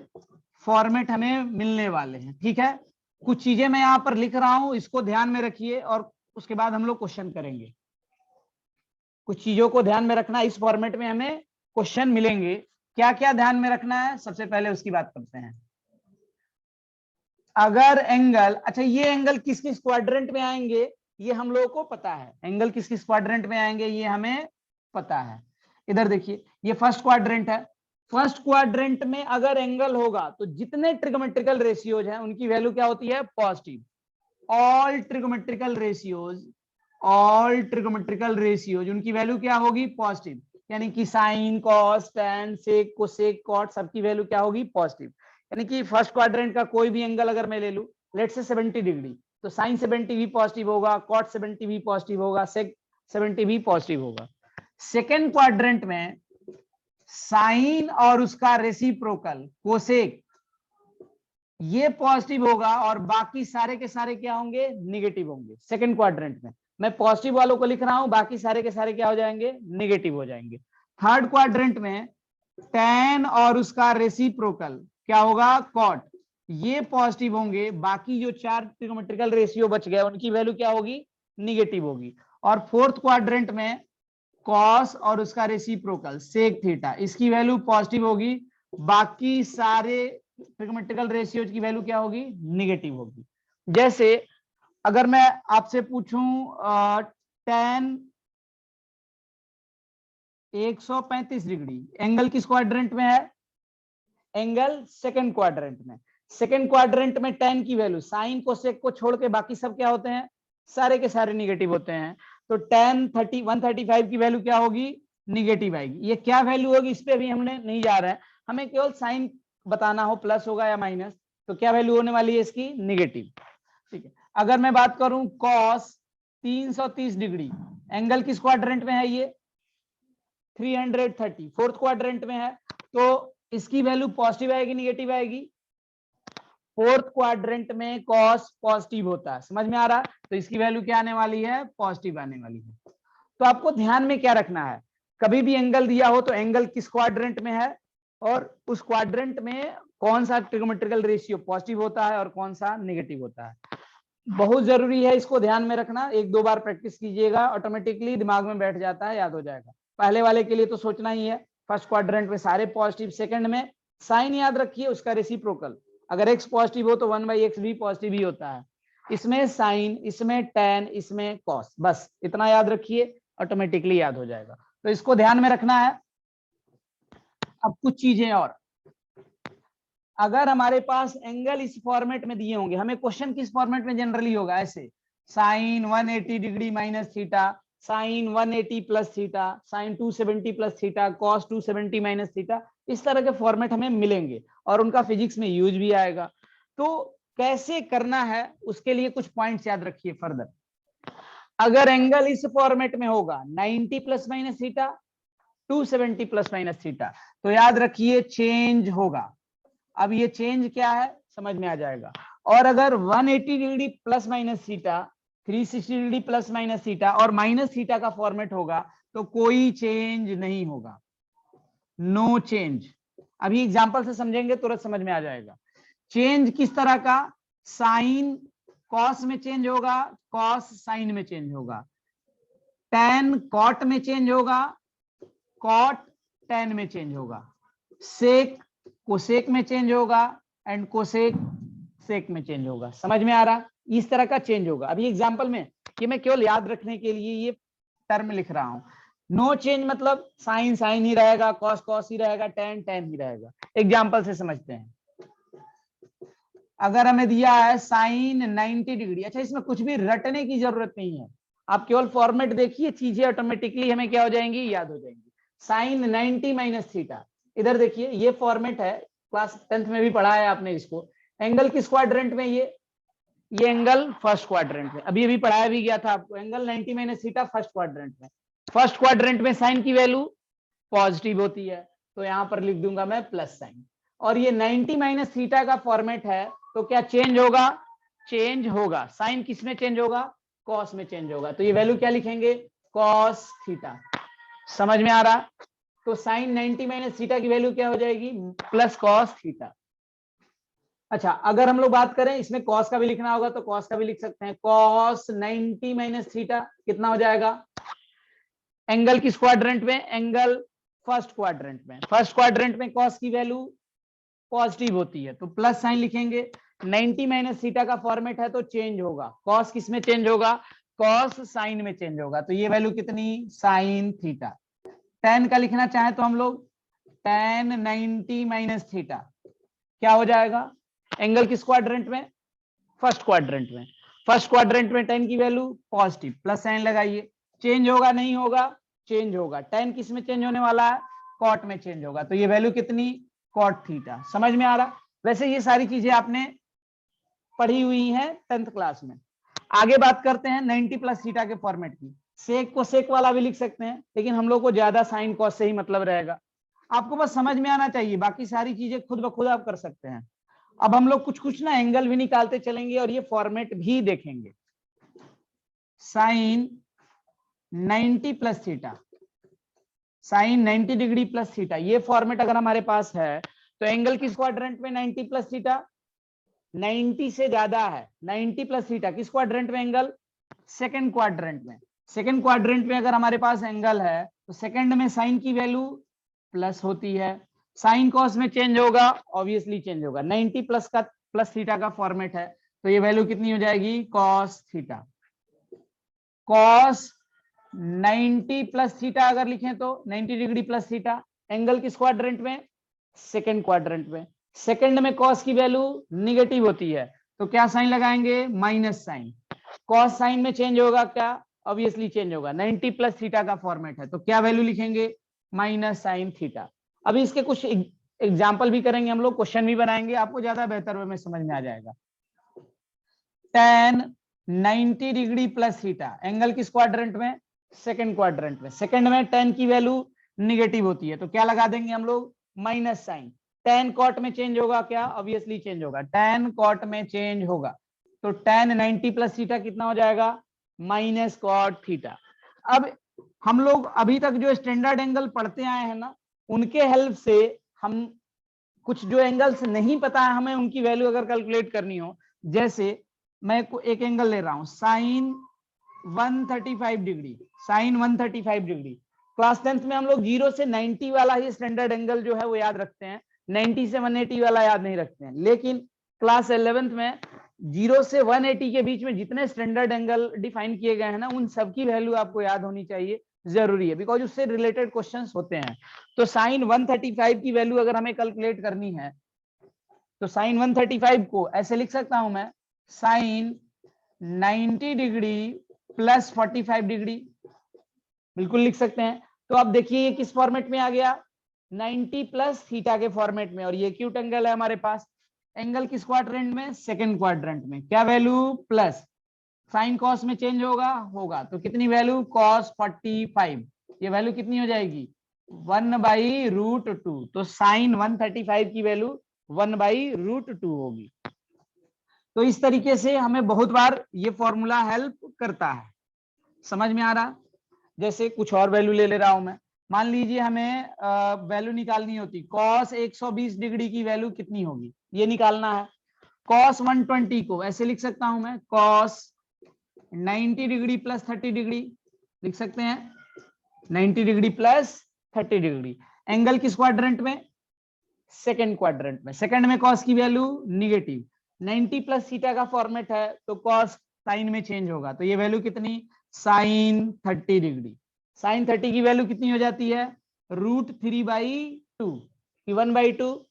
फॉर्मेट हमें मिलने वाले हैं, ठीक है। कुछ चीजें मैं यहां पर लिख रहा हूं, इसको ध्यान में रखिए, और उसके बाद हम लोग क्वेश्चन करेंगे। कुछ चीजों को ध्यान में रखना, इस फॉर्मेट में हमें क्वेश्चन मिलेंगे। क्या क्या ध्यान में रखना है, सबसे पहले उसकी बात करते हैं। अगर एंगल, अच्छा ये एंगल किस किस क्वाड्रेंट में आएंगे ये हम लोगों को पता है, एंगल किस किस क्वाड्रेंट में आएंगे ये हमें पता है। इधर देखिए ये फर्स्ट क्वाड्रेंट है, फर्स्ट क्वाड्रेंट में अगर एंगल होगा तो जितने ट्रिगोमेट्रिकल रेशियोज हैं उनकी वैल्यू क्या होती है, पॉजिटिव। ऑल ट्रिगोमेट्रिकल रेशियोज उनकी वैल्यू क्या होगी, पॉजिटिव। यानी कि साइन, कॉस, टैन, सेक, कोसेक, कॉट सबकी वैल्यू क्या होगी, पॉजिटिव। यानी कि फर्स्ट क्वाड्रेंट का कोई भी एंगल अगर मैं ले लूं, लेट से 70 डिग्री, तो साइन 70 भी पॉजिटिव होगा, कॉट 70 भी पॉजिटिव होगा, सेक 70 भी पॉजिटिव होगा। सेकेंड क्वाड्रेंट में साइन और उसका रेसिप्रोकल कोसेक ये पॉजिटिव होगा और बाकी सारे के सारे क्या होंगे, निगेटिव होंगे। सेकंड क्वाड्रेंट में मैं पॉजिटिव वालों को लिख रहा हूं, बाकी सारे के सारे क्या हो जाएंगे, निगेटिव हो जाएंगे। थर्ड क्वाड्रेंट में tan और उसका रेसिप्रोकल क्या होगा, कॉट, ये पॉजिटिव होंगे, बाकी जो चार ट्रिगोमेट्रिकल रेशियो बच गए उनकी वैल्यू क्या होगी, निगेटिव होगी। और फोर्थ क्वाड्रेंट में कॉस और उसका रेसिप्रोकल सेक थीटा, इसकी वैल्यू पॉजिटिव होगी, बाकी सारे ट्रिगोमेट्रिकल रेशियोज की वैल्यू क्या होगी, निगेटिव होगी। जैसे अगर मैं आपसे पूछूं tan 135 डिग्री एंगल किस क्वाड्रेंट में है, एंगल सेकंड क्वाड्रेंट में। सेकंड क्वाड्रेंट में tan की वैल्यू साइन कोसेक को छोड़ के बाकी सब क्या होते हैं, सारे के सारे निगेटिव होते हैं। तो tan 135 की वैल्यू क्या होगी, निगेटिव आएगी। ये क्या वैल्यू होगी इस पे भी हमने नहीं जा रहा है, हमें केवल साइन बताना हो प्लस होगा या माइनस, तो क्या वैल्यू होने वाली है इसकी, निगेटिव। ठीक है, अगर मैं बात करूं cos 330 डिग्री एंगल किस क्वाड्रेंट में है, ये 330 फोर्थ क्वाड्रेंट में है, तो इसकी वैल्यू पॉजिटिव आएगी निगेटिव आएगी, फोर्थ क्वाड्रेंट में cos पॉजिटिव होता है, समझ में आ रहा है, तो इसकी वैल्यू क्या आने वाली है, पॉजिटिव आने वाली है। तो आपको ध्यान में क्या रखना है, कभी भी एंगल दिया हो तो एंगल किस क्वाड्रेंट में है और उस क्वाड्रेंट में कौन सा ट्रिगोमेट्रिकल रेशियो पॉजिटिव होता है और कौन सा नेगेटिव होता है, बहुत जरूरी है, इसको ध्यान में रखना। एक दो बार प्रैक्टिस कीजिएगा, ऑटोमेटिकली दिमाग में बैठ जाता है, याद हो जाएगा। पहले वाले के लिए तो सोचना ही है, फर्स्ट क्वाड्रेंट में सारे पॉजिटिव, सेकंड में साइन याद रखिए उसका रेसिप्रोकल, अगर x पॉजिटिव हो तो 1/x भी पॉजिटिव ही होता है, इसमें साइन, इसमें tan, इसमें कॉस, बस इतना याद रखिए, ऑटोमेटिकली याद हो जाएगा। तो इसको ध्यान में रखना है। अब कुछ चीजें और, अगर हमारे पास एंगल इस फॉर्मेट में दिए होंगे, हमें क्वेश्चन किस फॉर्मेट में जनरली होगा, ऐसे sine 180 degree minus theta, sine 180 plus theta, sine 270 plus theta, cos 270 minus theta, इस तरह के फॉर्मेट हमें मिलेंगे और उनका फिजिक्स में यूज भी आएगा। तो कैसे करना है उसके लिए कुछ पॉइंट्स याद रखिए फर्दर। अगर एंगल इस फॉर्मेट में होगा 90 plus minus theta, 270 plus minus theta, तो याद रखिए चेंज होगा। अब ये चेंज क्या है समझ में आ जाएगा। और अगर 180 degree plus minus theta, 360 degree plus minus theta और माइनस थीटा का फॉर्मेट होगा तो कोई चेंज नहीं होगा, नो चेंज। अभी एग्जांपल से समझेंगे तुरंत समझ में आ जाएगा। चेंज किस तरह का, साइन कॉस में चेंज होगा, कॉस साइन में चेंज होगा, टैन कॉट में चेंज होगा, कॉट टैन में चेंज होगा, सेक कोसेक में चेंज होगा एंड कोसेक सेक में चेंज होगा। समझ में आ रहा, इस तरह का चेंज होगा। अभी एग्जांपल में कि मैं केवल याद रखने के लिए ये टर्म लिख रहा हूं, नो चेंज मतलब साइन साइन ही रहेगा, कॉस कॉस ही रहेगा, टैन टैन ही रहेगा। एग्जांपल से समझते हैं। अगर हमें दिया है साइन 90 डिग्री, अच्छा इसमें कुछ भी रटने की जरूरत नहीं है, आप केवल फॉर्मेट देखिए, चीजें ऑटोमेटिकली हमें क्या हो जाएंगी, याद हो जाएंगी। साइन 90 माइनस थीटा, इधर देखिए ये फॉर्मेट है, क्लास 10th में भी पढ़ा है आपने इसको। एंगल किस क्वाड्रेंट में, ये एंगल फर्स्ट क्वाड्रेंट में, अभी अभी पढ़ाया भी गया था आपको, angle 90 minus theta first quadrant में। फर्स्ट क्वाड्रेंट में साइन की वैल्यू पॉजिटिव होती है, तो यहां पर लिख दूंगा मैं प्लस साइन। और ये 90 माइनस थीटा का फॉर्मेट है, तो क्या चेंज होगा, चेंज होगा। साइन किस में चेंज होगा, कॉस में चेंज होगा, तो ये वैल्यू क्या लिखेंगे, कॉस थीटा। समझ में आ रहा, तो साइन 90 माइनस थीटा की वैल्यू क्या हो जाएगी, प्लस कॉस थीटा। अच्छा अगर हम लोग बात करें इसमें कॉस का भी लिखना होगा तो कॉस का भी लिख सकते हैं, कॉस 90 माइनस थीटा कितना हो जाएगा, एंगल किस क्वाड्रेंट में, एंगल फर्स्ट क्वाड्रेंट में। फर्स्ट क्वाड्रेंट में कॉस की वैल्यू पॉजिटिव होती है तो प्लस साइन लिखेंगे, 90 माइनस थीटा का फॉर्मेट है तो चेंज होगा, कॉस किस में चेंज होगा, कॉस साइन में चेंज होगा। तो ये वैल्यू कितनी, साइन थीटा। tan का लिखना चाहे तो हम लोग tan 90 माइनस थीटा क्या हो जाएगा, एंगल किस क्वाड्रेंट में, फर्स्ट क्वाड्रेंट में। फर्स्ट क्वाड्रेंट में tan की वैल्यू पॉजिटिव, प्लस साइन लगाइए, चेंज होगा नहीं होगा, चेंज होगा। tan किस में चेंज होने वाला है, कॉट में चेंज होगा। तो ये वैल्यू कितनी, कॉट थीटा। समझ में आ रहा। वैसे ये सारी चीजें आपने पढ़ी हुई है 10th क्लास में। आगे बात करते हैं 90 प्लस थीटा के फॉर्मेट की। सेक को सेक वाला भी लिख सकते हैं, लेकिन हम लोग को ज्यादा साइन कॉस से ही मतलब रहेगा। आपको बस समझ में आना चाहिए, बाकी सारी चीजें खुद ब खुद आप कर सकते हैं। अब हम लोग कुछ कुछ ना एंगल भी निकालते चलेंगे और ये फॉर्मेट भी देखेंगे। Sine 90 plus theta, sine 90 degree plus theta, ये फॉर्मेट अगर हमारे पास है तो एंगल किस क्वाड्रेंट में, 90 प्लस थीटा, 90 से ज्यादा है, 90 प्लस थीटा किस क्वाड्रेंट में, एंगल सेकंड क्वाड्रेंट में। सेकंड क्वाड्रेंट में अगर हमारे पास एंगल है तो सेकंड में साइन की वैल्यू प्लस होती है, साइन कॉस में चेंज होगा, ऑब्वियसली चेंज होगा। 90 प्लस का प्लस थीटा का फॉर्मेट है तो ये वैल्यू कितनी हो जाएगी, cos theta. Cos 90 plus theta अगर लिखें तो 90 डिग्री प्लस थीटा, एंगल किस क्वाड्रेंट में, सेकंड क्वाड्रेंट में। सेकंड में कॉस की वैल्यू निगेटिव होती है तो क्या साइन लगाएंगे, माइनस साइन। कॉस साइन में चेंज होगा क्या, ऑब्वियसली चेंज होगा। 90 प्लस थीटा का फॉर्मेट है तो क्या वैल्यू लिखेंगे, माइनस साइन थीटा। अभी इसके कुछ एग्जाम्पल भी करेंगे हम लोग, क्वेश्चन भी बनाएंगे, आपको ज्यादा बेहतर वे में समझ में आ जाएगा। tan 90 degree plus theta, angle किस क्वाड्रेंट में, सेकंड क्वाड्रेंट में। सेकंड में tan की वैल्यू निगेटिव होती है तो क्या लगा देंगे हम लोग, माइनस साइन। tan कॉट में चेंज होगा क्या, ऑब्वियसली चेंज होगा, tan कॉट में चेंज होगा। तो tan 90 प्लस थीटा कितना हो जाएगा, माइनस कॉट थीटा। अब हम लोग अभी तक जो स्टैंडर्ड एंगल पढ़ते आए हैं ना, उनके हेल्प से हम कुछ जो एंगल्स नहीं पता है हमें उनकी वैल्यू अगर कैलकुलेट करनी हो, जैसे मैं एक एंगल ले रहा हूं sine 135 degree, sine 135 degree. Class 10th में हम लोग 0 से 90 वाला ही स्टैंडर्ड एंगल जो है वो याद रखते हैं, 90 से 180 वाला याद नहीं रखते हैं। लेकिन क्लास 11th में 0 से 180 के बीच में जितने स्टैंडर्ड एंगल डिफाइन किए गए हैं ना, उन सबकी वैल्यू आपको याद होनी चाहिए, जरूरी है, बिकॉज उससे रिलेटेड क्वेश्चंस होते हैं। तो साइन 135 की वैल्यू अगर हमें कैलकुलेट करनी है तो साइन 135 को ऐसे लिख सकता हूं मैं, साइन 90 डिग्री प्लस 45 डिग्री, बिल्कुल लिख सकते हैं। तो अब देखिए ये किस फॉर्मेट में आ गया, 90 प्लस थीटा के फॉर्मेट में, और ये एक्यूट एंगल है हमारे पास। एंगल किस क्वाड्रेंट में, सेकंड क्वाड्रेंट में। क्या वैल्यू, प्लस, साइन कॉस में चेंज होगा तो कितनी वैल्यू, कॉस 45। ये वैल्यू कितनी हो जाएगी, 1/√2। तो साइन 135 की वैल्यू 1/√2 होगी। तो इस तरीके से हमें बहुत बार ये फॉर्मूला हेल्प करता है। समझ में आ रहा। जैसे कुछ और वैल्यू ले रहा हूं मैं, मान लीजिए हमें वैल्यू निकालनी होती, कॉस 120 डिग्री की वैल्यू कितनी होगी, ये निकालना है। कॉस 120 को ऐसे लिख सकता हूं मैं, कॉस 90 डिग्री प्लस 30 डिग्री लिख सकते हैं, 90 डिग्री प्लस 30 डिग्री। एंगल किस क्वाड्रेंट में, सेकंड क्वाड्रेंट में। सेकंड में कॉस की वैल्यू निगेटिव, 90 प्लस थीटा का फॉर्मेट है तो कॉस साइन में चेंज होगा। तो ये वैल्यू कितनी, साइन 30 डिग्री। साइन 30 की वैल्यू कितनी हो जाती है, √3/2 कि 1/2,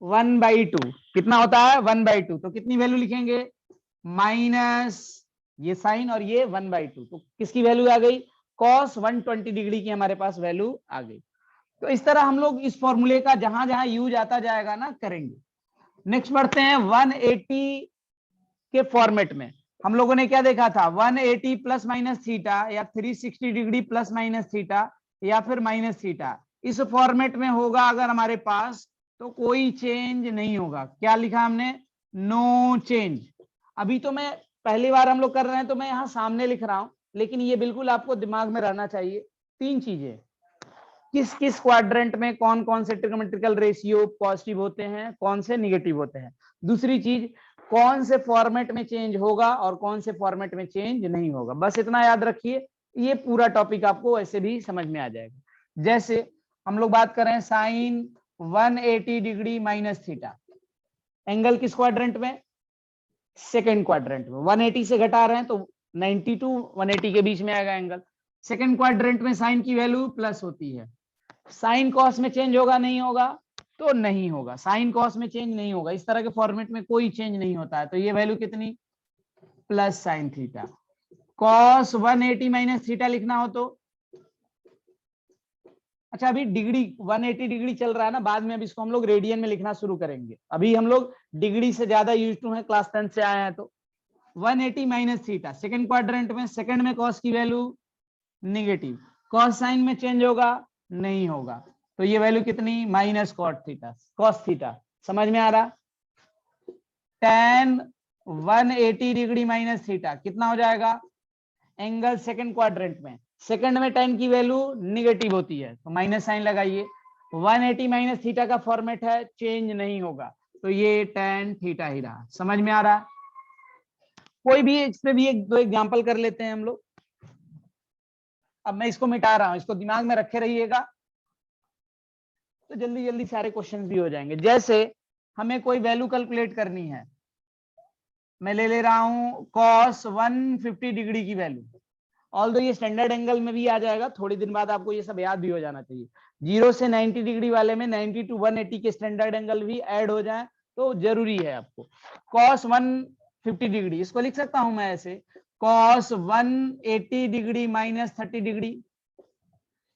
1/2 कितना होता है, 1/2। तो कितनी वैल्यू लिखेंगे, माइनस ये साइन और ये 1/2। तो किसकी वैल्यू आ गई, कॉस 120 डिग्री की हमारे पास वैल्यू आ गई। तो इस तरह हम लोग इस फॉर्मूले का जहां जहां यूज आता जाएगा ना करेंगे। नेक्स्ट बढ़ते हैं 180 के फॉर्मेट में। हम लोगों ने क्या देखा था, 180 प्लस माइनस थीटा, या 360 डिग्री प्लस माइनस थीटा, या फिर माइनस थीटा। इस फॉर्मेट में होगा अगर हमारे पास तो कोई चेंज नहीं होगा। क्या लिखा हमने, नो चेंज। अभी तो मैं पहली बार हम लोग कर रहे हैं तो मैं यहां सामने लिख रहा हूं, लेकिन ये बिल्कुल आपको दिमाग में रहना चाहिए। तीन चीजें, किस किस क्वाड्रेंट में कौन कौन से ट्रिग्नोमेट्रिकल रेशियो पॉजिटिव होते हैं, कौन से निगेटिव होते हैं। दूसरी चीज, कौन से फॉर्मेट में चेंज होगा और कौन से फॉर्मेट में चेंज नहीं होगा। बस इतना याद रखिए, ये पूरा टॉपिक आपको वैसे भी समझ में आ जाएगा। जैसे हम लोग बात कर रहे हैं sine 180 degree minus theta, angle किस क्वाड्रेंट में, सेकंड क्वाड्रेंट में। 180 से घटा रहे हैं तो 90 टू 180 के बीच में आएगा एंगल। सेकंड क्वाड्रेंट में साइन की वैल्यू प्लस होती है, साइन कॉस में चेंज होगा नहीं होगा, तो नहीं होगा, साइन कॉस में चेंज नहीं होगा, इस तरह के फॉर्मेट में कोई चेंज नहीं होता है, तो ये वैल्यू कितनी, plus sign theta. Cos 180 minus theta लिखना हो तो, अच्छा अभी डिग्री 180 डिग्री चल रहा है ना, बाद में अब इसको हम लोग रेडियन में लिखना शुरू करेंगे, अभी हम लोग डिग्री से ज्यादा यूज टू है, क्लास 10 से आए हैं। तो 180 माइनस थीटा सेकंड क्वाड्रेंट में, सेकंड में कॉस की वैल्यू निगेटिव, कॉस साइन में चेंज होगा नहीं होगा, तो ये वैल्यू कितनी, minus cot theta, cos theta. समझ में आ रहा, tan 180 डिग्री माइनस थीटा कितना हो जाएगा, एंगल सेकंड क्वाड्रेंट में, सेकंड में tan की वैल्यू निगेटिव होती है तो माइनस साइन लगाइए, 180 माइनस थीटा का फॉर्मेट है, चेंज नहीं होगा, तो ये tan थीटा ही रहा। समझ में आ रहा, कोई भी इस पे भी एक दो एग्जांपल कर लेते हैं हम लोग। अब मैं इसको मिटा रहा हूं, इसको दिमाग में रखे रहिएगा, तो जल्दी जल्दी सारे क्वेश्चन भी हो जाएंगे। जैसे हमें कोई वैल्यू कैलकुलेट करनी है, मैं ले रहा हूं cos 150 डिग्री की वैल्यू, ऑल्दो ये स्टैंडर्ड एंगल में भी आ जाएगा, थोड़ी दिन बाद आपको ये सब याद भी हो जाना चाहिए। 0 से 90 डिग्री वाले में 90 टू 180 के स्टैंडर्ड एंगल भी ऐड हो जाए तो जरूरी है आपको। cos 150 डिग्री इसको लिख सकता हूं मैं ऐसे, cos 180 डिग्री माइनस 30 डिग्री,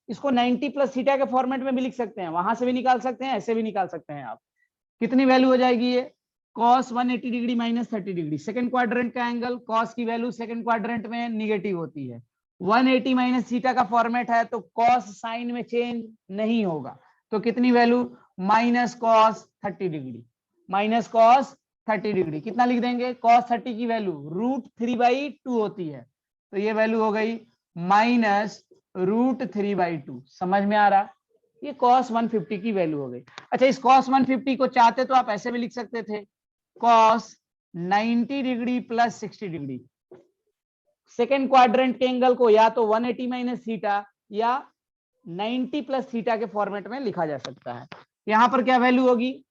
इसको 90 प्लस थीटा के फॉर्मेट में भी लिख सकते हैं, वहां से भी निकाल सकते हैं, ऐसे भी निकाल सकते हैं आप। कितनी वैल्यू हो जाएगी ये, cos 180 degree minus 30 degree, second quadrant का एंगल, cos की वैल्यू सेकंड क्वाड्रेंट में निगेटिव होती है, 180 माइनस थीटा का फॉर्मेट है तो cos साइन में चेंज नहीं होगा, तो कितनी value, minus cos 30 degree, minus cos 30 degree कितना लिख देंगे, cos 30 की वैल्यू √3/2 होती है, तो ये वैल्यू हो गई माइनस √3/2। समझ में आ रहा, ये cos 150 की वैल्यू हो गई। अच्छा इस cos 150 को चाहते तो आप ऐसे भी लिख सकते थे, cos 90 degree plus 60 degree, second quadrant के एंगल को या तो 180 माइनस थीटा या 90 प्लस थीटा के फॉर्मेट में लिखा जा सकता है। यहां पर क्या वैल्यू होगी,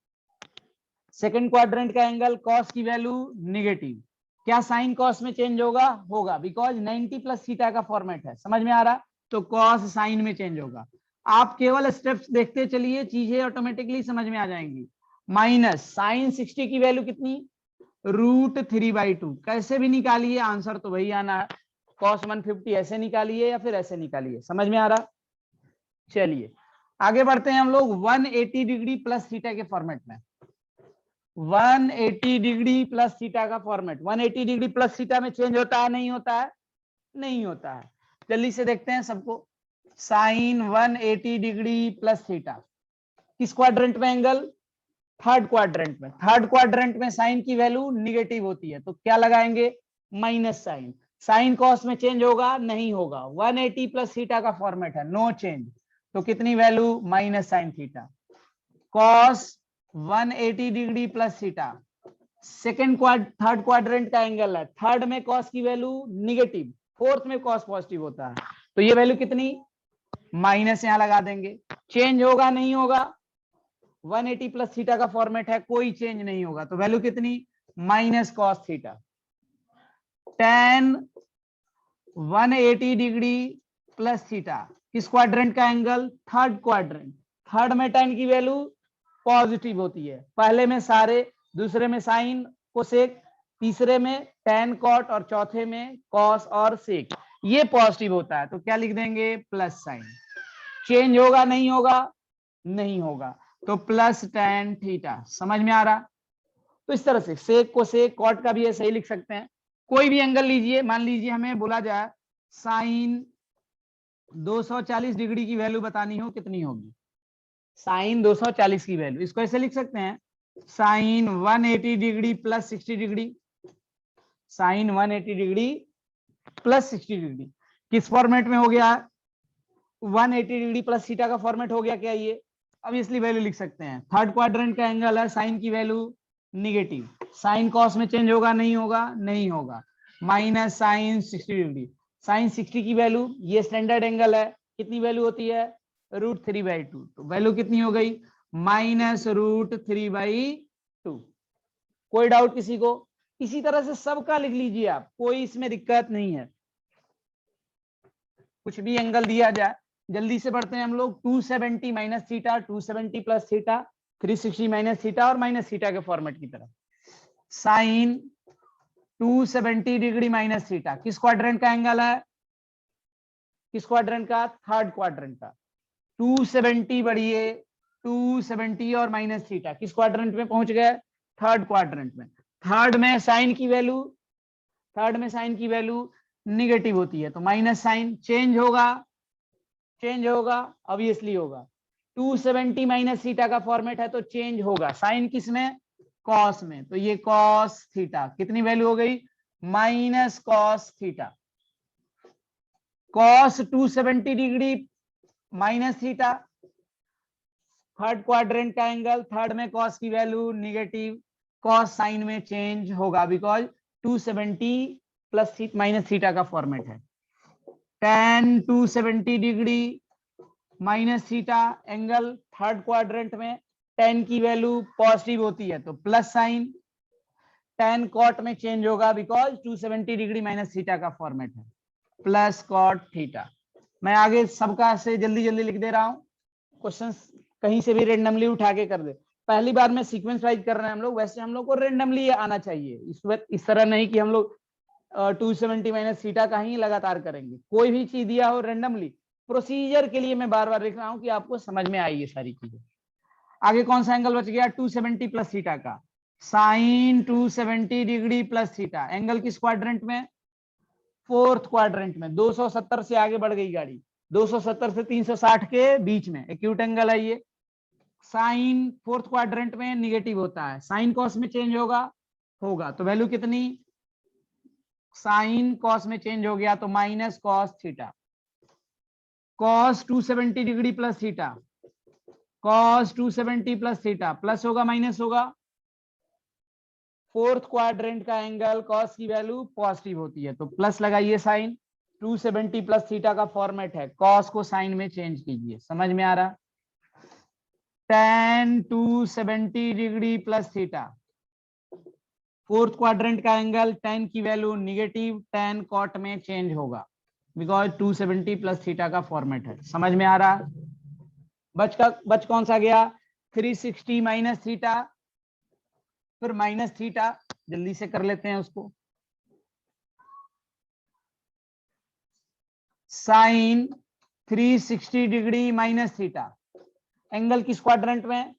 सेकेंड क्वाड्रेंट का एंगल, cos की वैल्यू निगेटिव, क्या साइन cos में चेंज होगा, होगा, बिकॉज 90 प्लस थीटा का फॉर्मेट है। समझ में आ रहा, तो cos साइन में चेंज होगा। आप केवल स्टेप्स देखते चलिए, चीजें ऑटोमेटिकली समझ में आ जाएंगी। माइनस साइन 60 की वैल्यू कितनी, √3/2, कैसे भी निकालिए आंसर तो वही आना है, cos 150 ऐसे निकालिए या फिर ऐसे निकालिए। समझ में आ रहा, चलिए आगे बढ़ते हैं हम लोग 180 डिग्री प्लस थीटा के फॉर्मेट में। 180 डिग्री प्लस थीटा का फॉर्मेट, 180 डिग्री प्लस थीटा में चेंज होता है नहीं होता है, नहीं होता है। जल्दी से देखते हैं सबको, साइन 180 डिग्री प्लस थीटा किस क्वाड्रेंट में एंगल, थर्ड क्वाड्रेंट में, थर्ड क्वाड्रेंट में साइन की वैल्यू निगेटिव होती है तो क्या लगाएंगे, माइनस साइन, साइन कॉस में चेंज होगा नहीं होगा, 180 प्लस थीटा का फॉर्मेट है, नो चेंज, तो कितनी value, minus sine theta. Cos 180 degree plus theta, second third quadrant का एंगल है, थर्ड में कॉस की वैल्यू निगेटिव, फोर्थ में कॉस पॉजिटिव होता है, तो ये वैल्यू कितनी, माइनस यहां लगा देंगे, चेंज होगा नहीं होगा, 180 प्लस थीटा का फॉर्मेट है, कोई चेंज नहीं होगा, तो वैल्यू कितनी, minus cos theta. tan 180 degree plus theta किस क्वाड्रेंट का एंगल, थर्ड क्वाड्रेंट, थर्ड में tan की वैल्यू पॉजिटिव होती है, पहले में सारे, दूसरे में साइन कोसेक, तीसरे में tan कॉट और चौथे में कॉस और सेक, ये पॉजिटिव होता है तो क्या लिख देंगे, प्लस साइन। चेंज होगा नहीं होगा, नहीं होगा, तो प्लस tan थीटा। समझ में आ रहा, तो इस तरह से सेक को सेक, कॉट का भी ऐसे ही लिख सकते हैं। कोई भी एंगल लीजिए, मान लीजिए हमें बोला जाए साइन 240 डिग्री की वैल्यू बतानी हो कितनी होगी, साइन 240 की वैल्यू, इसको ऐसे लिख सकते हैं, sine 180 degree plus 60 degree, sine 180 degree plus 60 degree किस फॉर्मेट में हो गया, 180 डिग्री प्लस थीटा का फॉर्मेट हो गया क्या ये, अब इसलिए वैल्यू लिख सकते हैं, थर्ड क्वाड्रेंट का एंगल है, साइन की वैल्यू निगेटिव, साइन कॉस में चेंज होगा नहीं होगा, नहीं होगा, माइनस साइन 60 डिग्री, साइन 60 की वैल्यू, ये स्टैंडर्ड एंगल है, कितनी वैल्यू होती है, √3/2, तो वैल्यू कितनी हो गई, माइनस √3/2। कोई डाउट किसी को? इसी तरह से सबका लिख लीजिए आप, कोई इसमें दिक्कत नहीं है, कुछ भी एंगल दिया जाए। जल्दी से पढ़ते हैं हम लोग। 270 minus theta, 270 plus theta, 360 minus theta और माइनस थीटा के फॉर्मेट की तरफ। साइन 270 डिग्री माइनस थीटा किस क्वाड्रेंट का एंगल है? किस क्वाड्रेंट का? थर्ड क्वाड्रेंट का। 270 बढ़िए, 270 और माइनस थीटा किस क्वाड्रेंट में पहुंच गए? थर्ड क्वाड्रेंट में। थर्ड में साइन की वैल्यू, थर्ड में साइन की वैल्यू निगेटिव होती है, तो माइनस साइन चेंज होगा, चेंज होगा, ऑब्वियसली होगा। 270 माइनस थीटा का फॉर्मेट है तो चेंज होगा। साइन किस में? कॉस में, तो ये कॉस थीटा कितनी वैल्यू हो गई? Minus cos theta. Cos 270 degree minus theta, third quadrant का एंगल, थर्ड में कॉस की वैल्यू निगेटिव, कॉस साइन में चेंज होगा बिकॉज 270 प्लस माइनस थीटा का फॉर्मेट है। tan 270 degree minus theta angle third quadrant में, tan की वैल्यू पॉजिटिव होती है तो प्लस साइन, tan कॉट में चेंज होगा बिकॉज 270 डिग्री माइनस थीटा का फॉर्मेट है, प्लस कॉट थीटा। मैं आगे सबका से जल्दी जल्दी लिख दे रहा हूं, क्वेश्चन कहीं से भी रेंडमली उठा के कर दे। पहली बार में सीक्वेंस वाइज कर रहे हैं हम लोग, वैसे हम लोग को रेंडमली आना चाहिए, इस तरह नहीं कि हम लोग 270 माइनस थीटा का ही लगातार करेंगे। कोई भी चीज दिया हो रेंडमली, प्रोसीजर के लिए मैं बार बार लिख रहा हूं कि आपको समझ में आई ये सारी चीजें। आगे कौन सा एंगल बच गया? 270 प्लस थीटा का। Sine 270 degree plus theta angle किस क्वाड्रेंट में? फोर्थ क्वाड्रेंट में। 270 से आगे बढ़ गई गाड़ी, 270 से 360 के बीच में एक्यूट एंगल है ये। साइन फोर्थ क्वाड्रेंट में निगेटिव होता है, साइन कॉस में चेंज होगा, होगा तो वैल्यू कितनी? साइन कॉस में चेंज हो गया तो minus cos theta. Cos 270 degree plus theta, cos 270 plus theta, plus होगा माइनस होगा? फोर्थ क्वाड्रेंट का एंगल कॉस की वैल्यू पॉजिटिव होती है तो प्लस लगाइए साइन। 270 प्लस थीटा का फॉर्मेट है, कॉस को साइन में चेंज कीजिए। समझ में आ रहा? tan 270 degree plus theta, fourth quadrant का एंगल, tan की वैल्यू निगेटिव, tan कॉट में चेंज होगा बिकॉज 270 प्लस थीटा का फॉर्मेट है। समझ में आ रहा? बच कौन सा गया? 360 माइनस थीटा, फिर माइनस थीटा, जल्दी से कर लेते हैं उसको। Sine 360 degree minus theta angle किस क्वाड्रेंट में?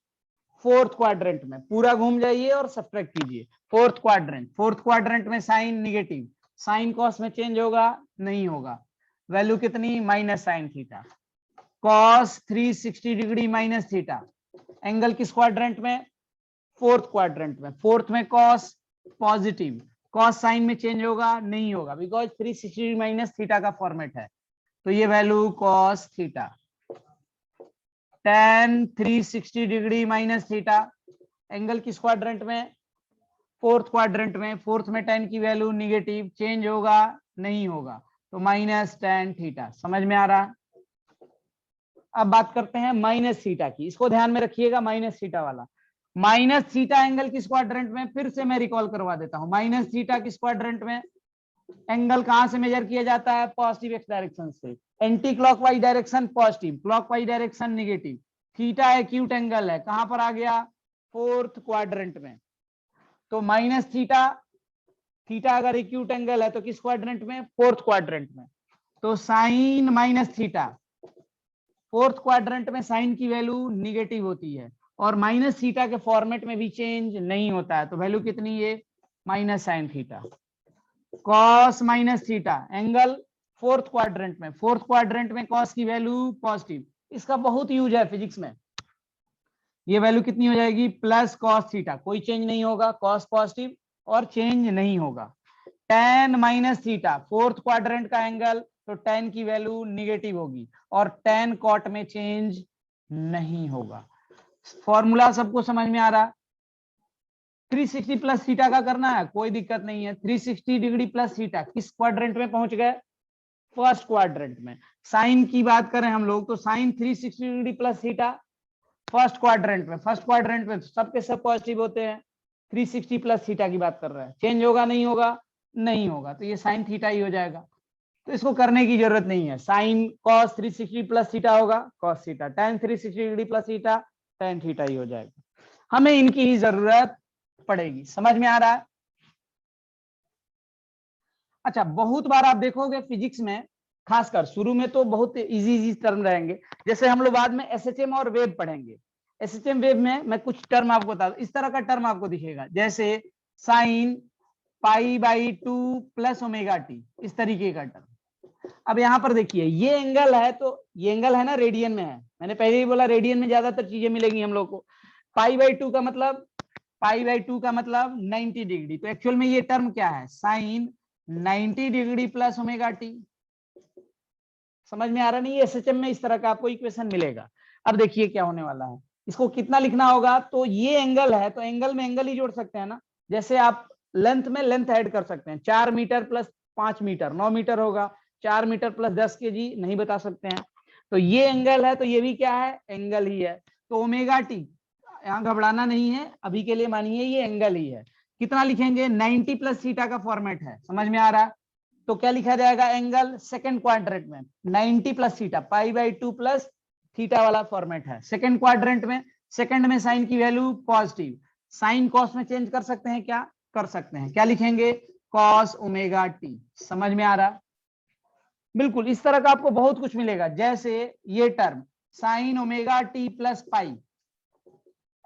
फोर्थ क्वाड्रेंट में। पूरा घूम जाइए और सब्ट्रैक्ट कीजिए। फोर्थ क्वाड्रेंट, फोर्थ क्वाड्रेंट में साइन निगेटिव, साइन कॉस में चेंज होगा? नहीं होगा। वैल्यू कितनी? Minus sine theta. Cos 360 degree minus theta angle किस क्वाड्रेंट में? फोर्थ क्वाड्रेंट में। फोर्थ में कॉस पॉजिटिव, कॉस साइन में चेंज होगा? नहीं होगा बिकॉज 360 माइनस थीटा का फॉर्मेट है, तो ये value cos theta. tan 360 degree minus theta angle किस क्वाड्रेंट में? फोर्थ क्वाड्रेंट में। फोर्थ में tan की वैल्यू निगेटिव, चेंज होगा? नहीं होगा, तो माइनस tan थीटा। समझ में आ रहा? अब बात करते हैं माइनस थीटा की, इसको ध्यान में रखिएगा, माइनस थीटा वाला। माइनस थीटा एंगल किस क्वाड्रेंट में? फिर से मैं रिकॉल करवा देता हूं, माइनस थीटा किस क्वाड्रेंट में? एंगल कहां से मेजर किया जाता है? पॉजिटिव एक्स डायरेक्शन से। Anti clockwise direction positive, clockwise direction negative. Theta acute angle है, कहां पर आ गया? फोर्थ क्वाड्रेंट में। तो माइनस थीटा, थीटा अगर एक्यूट एंगल है तो किस क्वाड्रेंट में? फोर्थ क्वाड्रेंट में। तो sign minus theta, fourth quadrant में साइन की वैल्यू निगेटिव होती है और माइनस थीटा के फॉर्मेट में भी चेंज नहीं होता है, तो वैल्यू कितनी है? Minus sine theta. Cos minus theta angle fourth quadrant में, फोर्थ क्वाड्रेंट में कॉस की वैल्यू पॉजिटिव, इसका बहुत यूज है फिजिक्स में। ये वैल्यू कितनी हो जाएगी? प्लस कॉस थीटा, कोई चेंज नहीं होगा, कॉस पॉजिटिव और चेंज नहीं होगा। tan minus theta, fourth quadrant का एंगल, तो tan की वैल्यू निगेटिव होगी और tan कॉट में चेंज नहीं होगा। फॉर्मूला सबको समझ में आ रहा? 360 प्लस थीटा का करना है, कोई दिक्कत नहीं है। 360 डिग्री प्लस थीटा किस क्वाड्रेंट में पहुंच गए? फर्स्ट क्वाड्रेंट में। साइन की बात करें हम लोग तो sine 360 degree plus theta first quadrant में, फर्स्ट क्वाड्रेंट में सबके सब पॉजिटिव होते हैं, 360 प्लस थीटा की बात कर रहा है, चेंज होगा नहीं होगा, नहीं होगा, तो ये साइन थीटा ही हो जाएगा। तो इसको करने की जरूरत नहीं है, साइन कॉस 360 प्लस थीटा होगा cos theta, tan 360 degree plus theta tan theta ही हो जाएगा। हमें इनकी ही जरूरत पड़ेगी, समझ में आ रहा है? अच्छा, बहुत बार आप देखोगे फिजिक्स में, खासकर शुरू में तो बहुत इजी इजी टर्म रहेंगे, जैसे हम लोग बाद में एसएचएम और वेव पढ़ेंगे। एसएचएम वेव में मैं कुछ टर्म आपको बता दूं, इस तरह का टर्म आपको दिखेगा, जैसे साइन π/2 प्लस ओमेगा टी, इस तरीके का टर्म। अब यहां पर देखिए, ये एंगल है, तो ये एंगल है ना रेडियन में है, मैंने पहले ही बोला रेडियन में ज्यादातर चीजें मिलेंगी हम लोग को। π/2 का मतलब, π/2 का मतलब 90 डिग्री, तो एक्चुअल में ये टर्म क्या है, sine 90 degree plus omega T. समझ में आ रहा नहीं? एसएचएम में इस तरह का आपको इक्वेशन मिलेगा। अब देखिए क्या होने वाला है, इसको कितना लिखना होगा, तो ये एंगल है तो एंगल में एंगल ही जोड़ सकते हैं ना, जैसे आप लेंथ में लेंथ ऐड कर सकते हैं, 4 मीटर प्लस 5 मीटर 9 मीटर होगा, 4 मीटर प्लस 10 केजी नहीं बता सकते हैं। तो ये एंगल है तो ये भी क्या है, एंगल ही है। तो ओमेगा टी, यहाँ घबराना नहीं है, अभी के लिए मानिए ये एंगल ही है। कितना लिखेंगे, 90 प्लस थीटा का फॉर्मेट है, समझ में आ रहा है? तो क्या लिखा जाएगा, एंगल सेकंड क्वाड्रेंट में 90 प्लस थीटा, π/2 प्लस थीटा वाला फॉर्मेट है सेकंड क्वाड्रेंट में। सेकंड में साइन की वैल्यू पॉजिटिव, साइन कॉस में चेंज कर सकते हैं क्या, कर सकते हैं, क्या लिखेंगे, कॉस ओमेगा टी। समझ में आ रहा? बिल्कुल इस तरह का आपको बहुत कुछ मिलेगा, जैसे ये term sine omega T plus pi,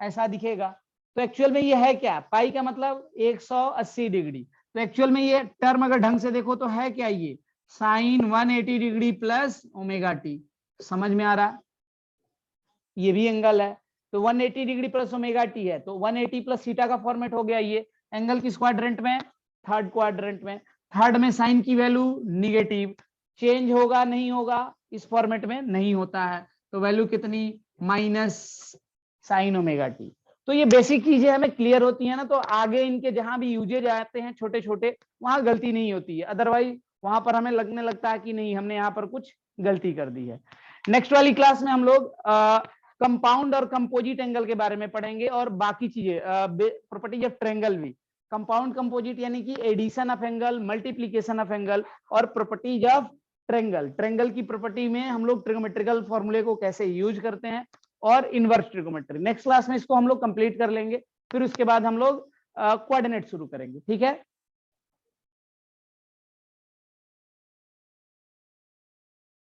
ऐसा दिखेगा। तो एक्चुअल में ये है क्या, पाई का मतलब 180 डिग्री, तो एक्चुअल में ये टर्म अगर ढंग से देखो तो है क्या, ये sine 180 degree plus omega T. समझ में आ रहा? ये भी एंगल है, तो 180 डिग्री प्लस ओमेगा टी है, तो 180 प्लस थीटा का फॉर्मेट हो गया ये एंगल। किस क्वाड्रेंट में, थर्ड क्वाड्रेंट में। थर्ड में साइन की वैल्यू निगेटिव, चेंज होगा नहीं होगा, इस फॉर्मेट में नहीं होता है, तो वैल्यू कितनी, माइनस साइन ओमेगा टी। तो ये बेसिक चीजें हमें क्लियर होती है ना, तो आगे इनके जहां भी यूजेज आते हैं छोटे छोटे, वहां गलती नहीं होती है, अदरवाइज वहां पर हमें लगने लगता है कि नहीं हमने यहाँ पर कुछ गलती कर दी है। नेक्स्ट वाली क्लास में हम लोग कंपाउंड और कंपोजिट एंगल के बारे में पढ़ेंगे, और बाकी चीजें प्रॉपर्टीज ऑफ ट्रायंगल भी, कंपाउंड कंपोजिट यानी कि addition of angle, multiplication of angle, और प्रॉपर्टीज ऑफ ट्रायंगल। ट्रायंगल की प्रॉपर्टी में हम लोग ट्रिगोमेट्रिकल फॉर्मूले को कैसे यूज करते हैं, और इनवर्स ट्रिगोमेट्री। नेक्स्ट क्लास में इसको हम लोग कंप्लीट कर लेंगे, फिर उसके बाद हम लोग कोऑर्डिनेट शुरू करेंगे, ठीक है।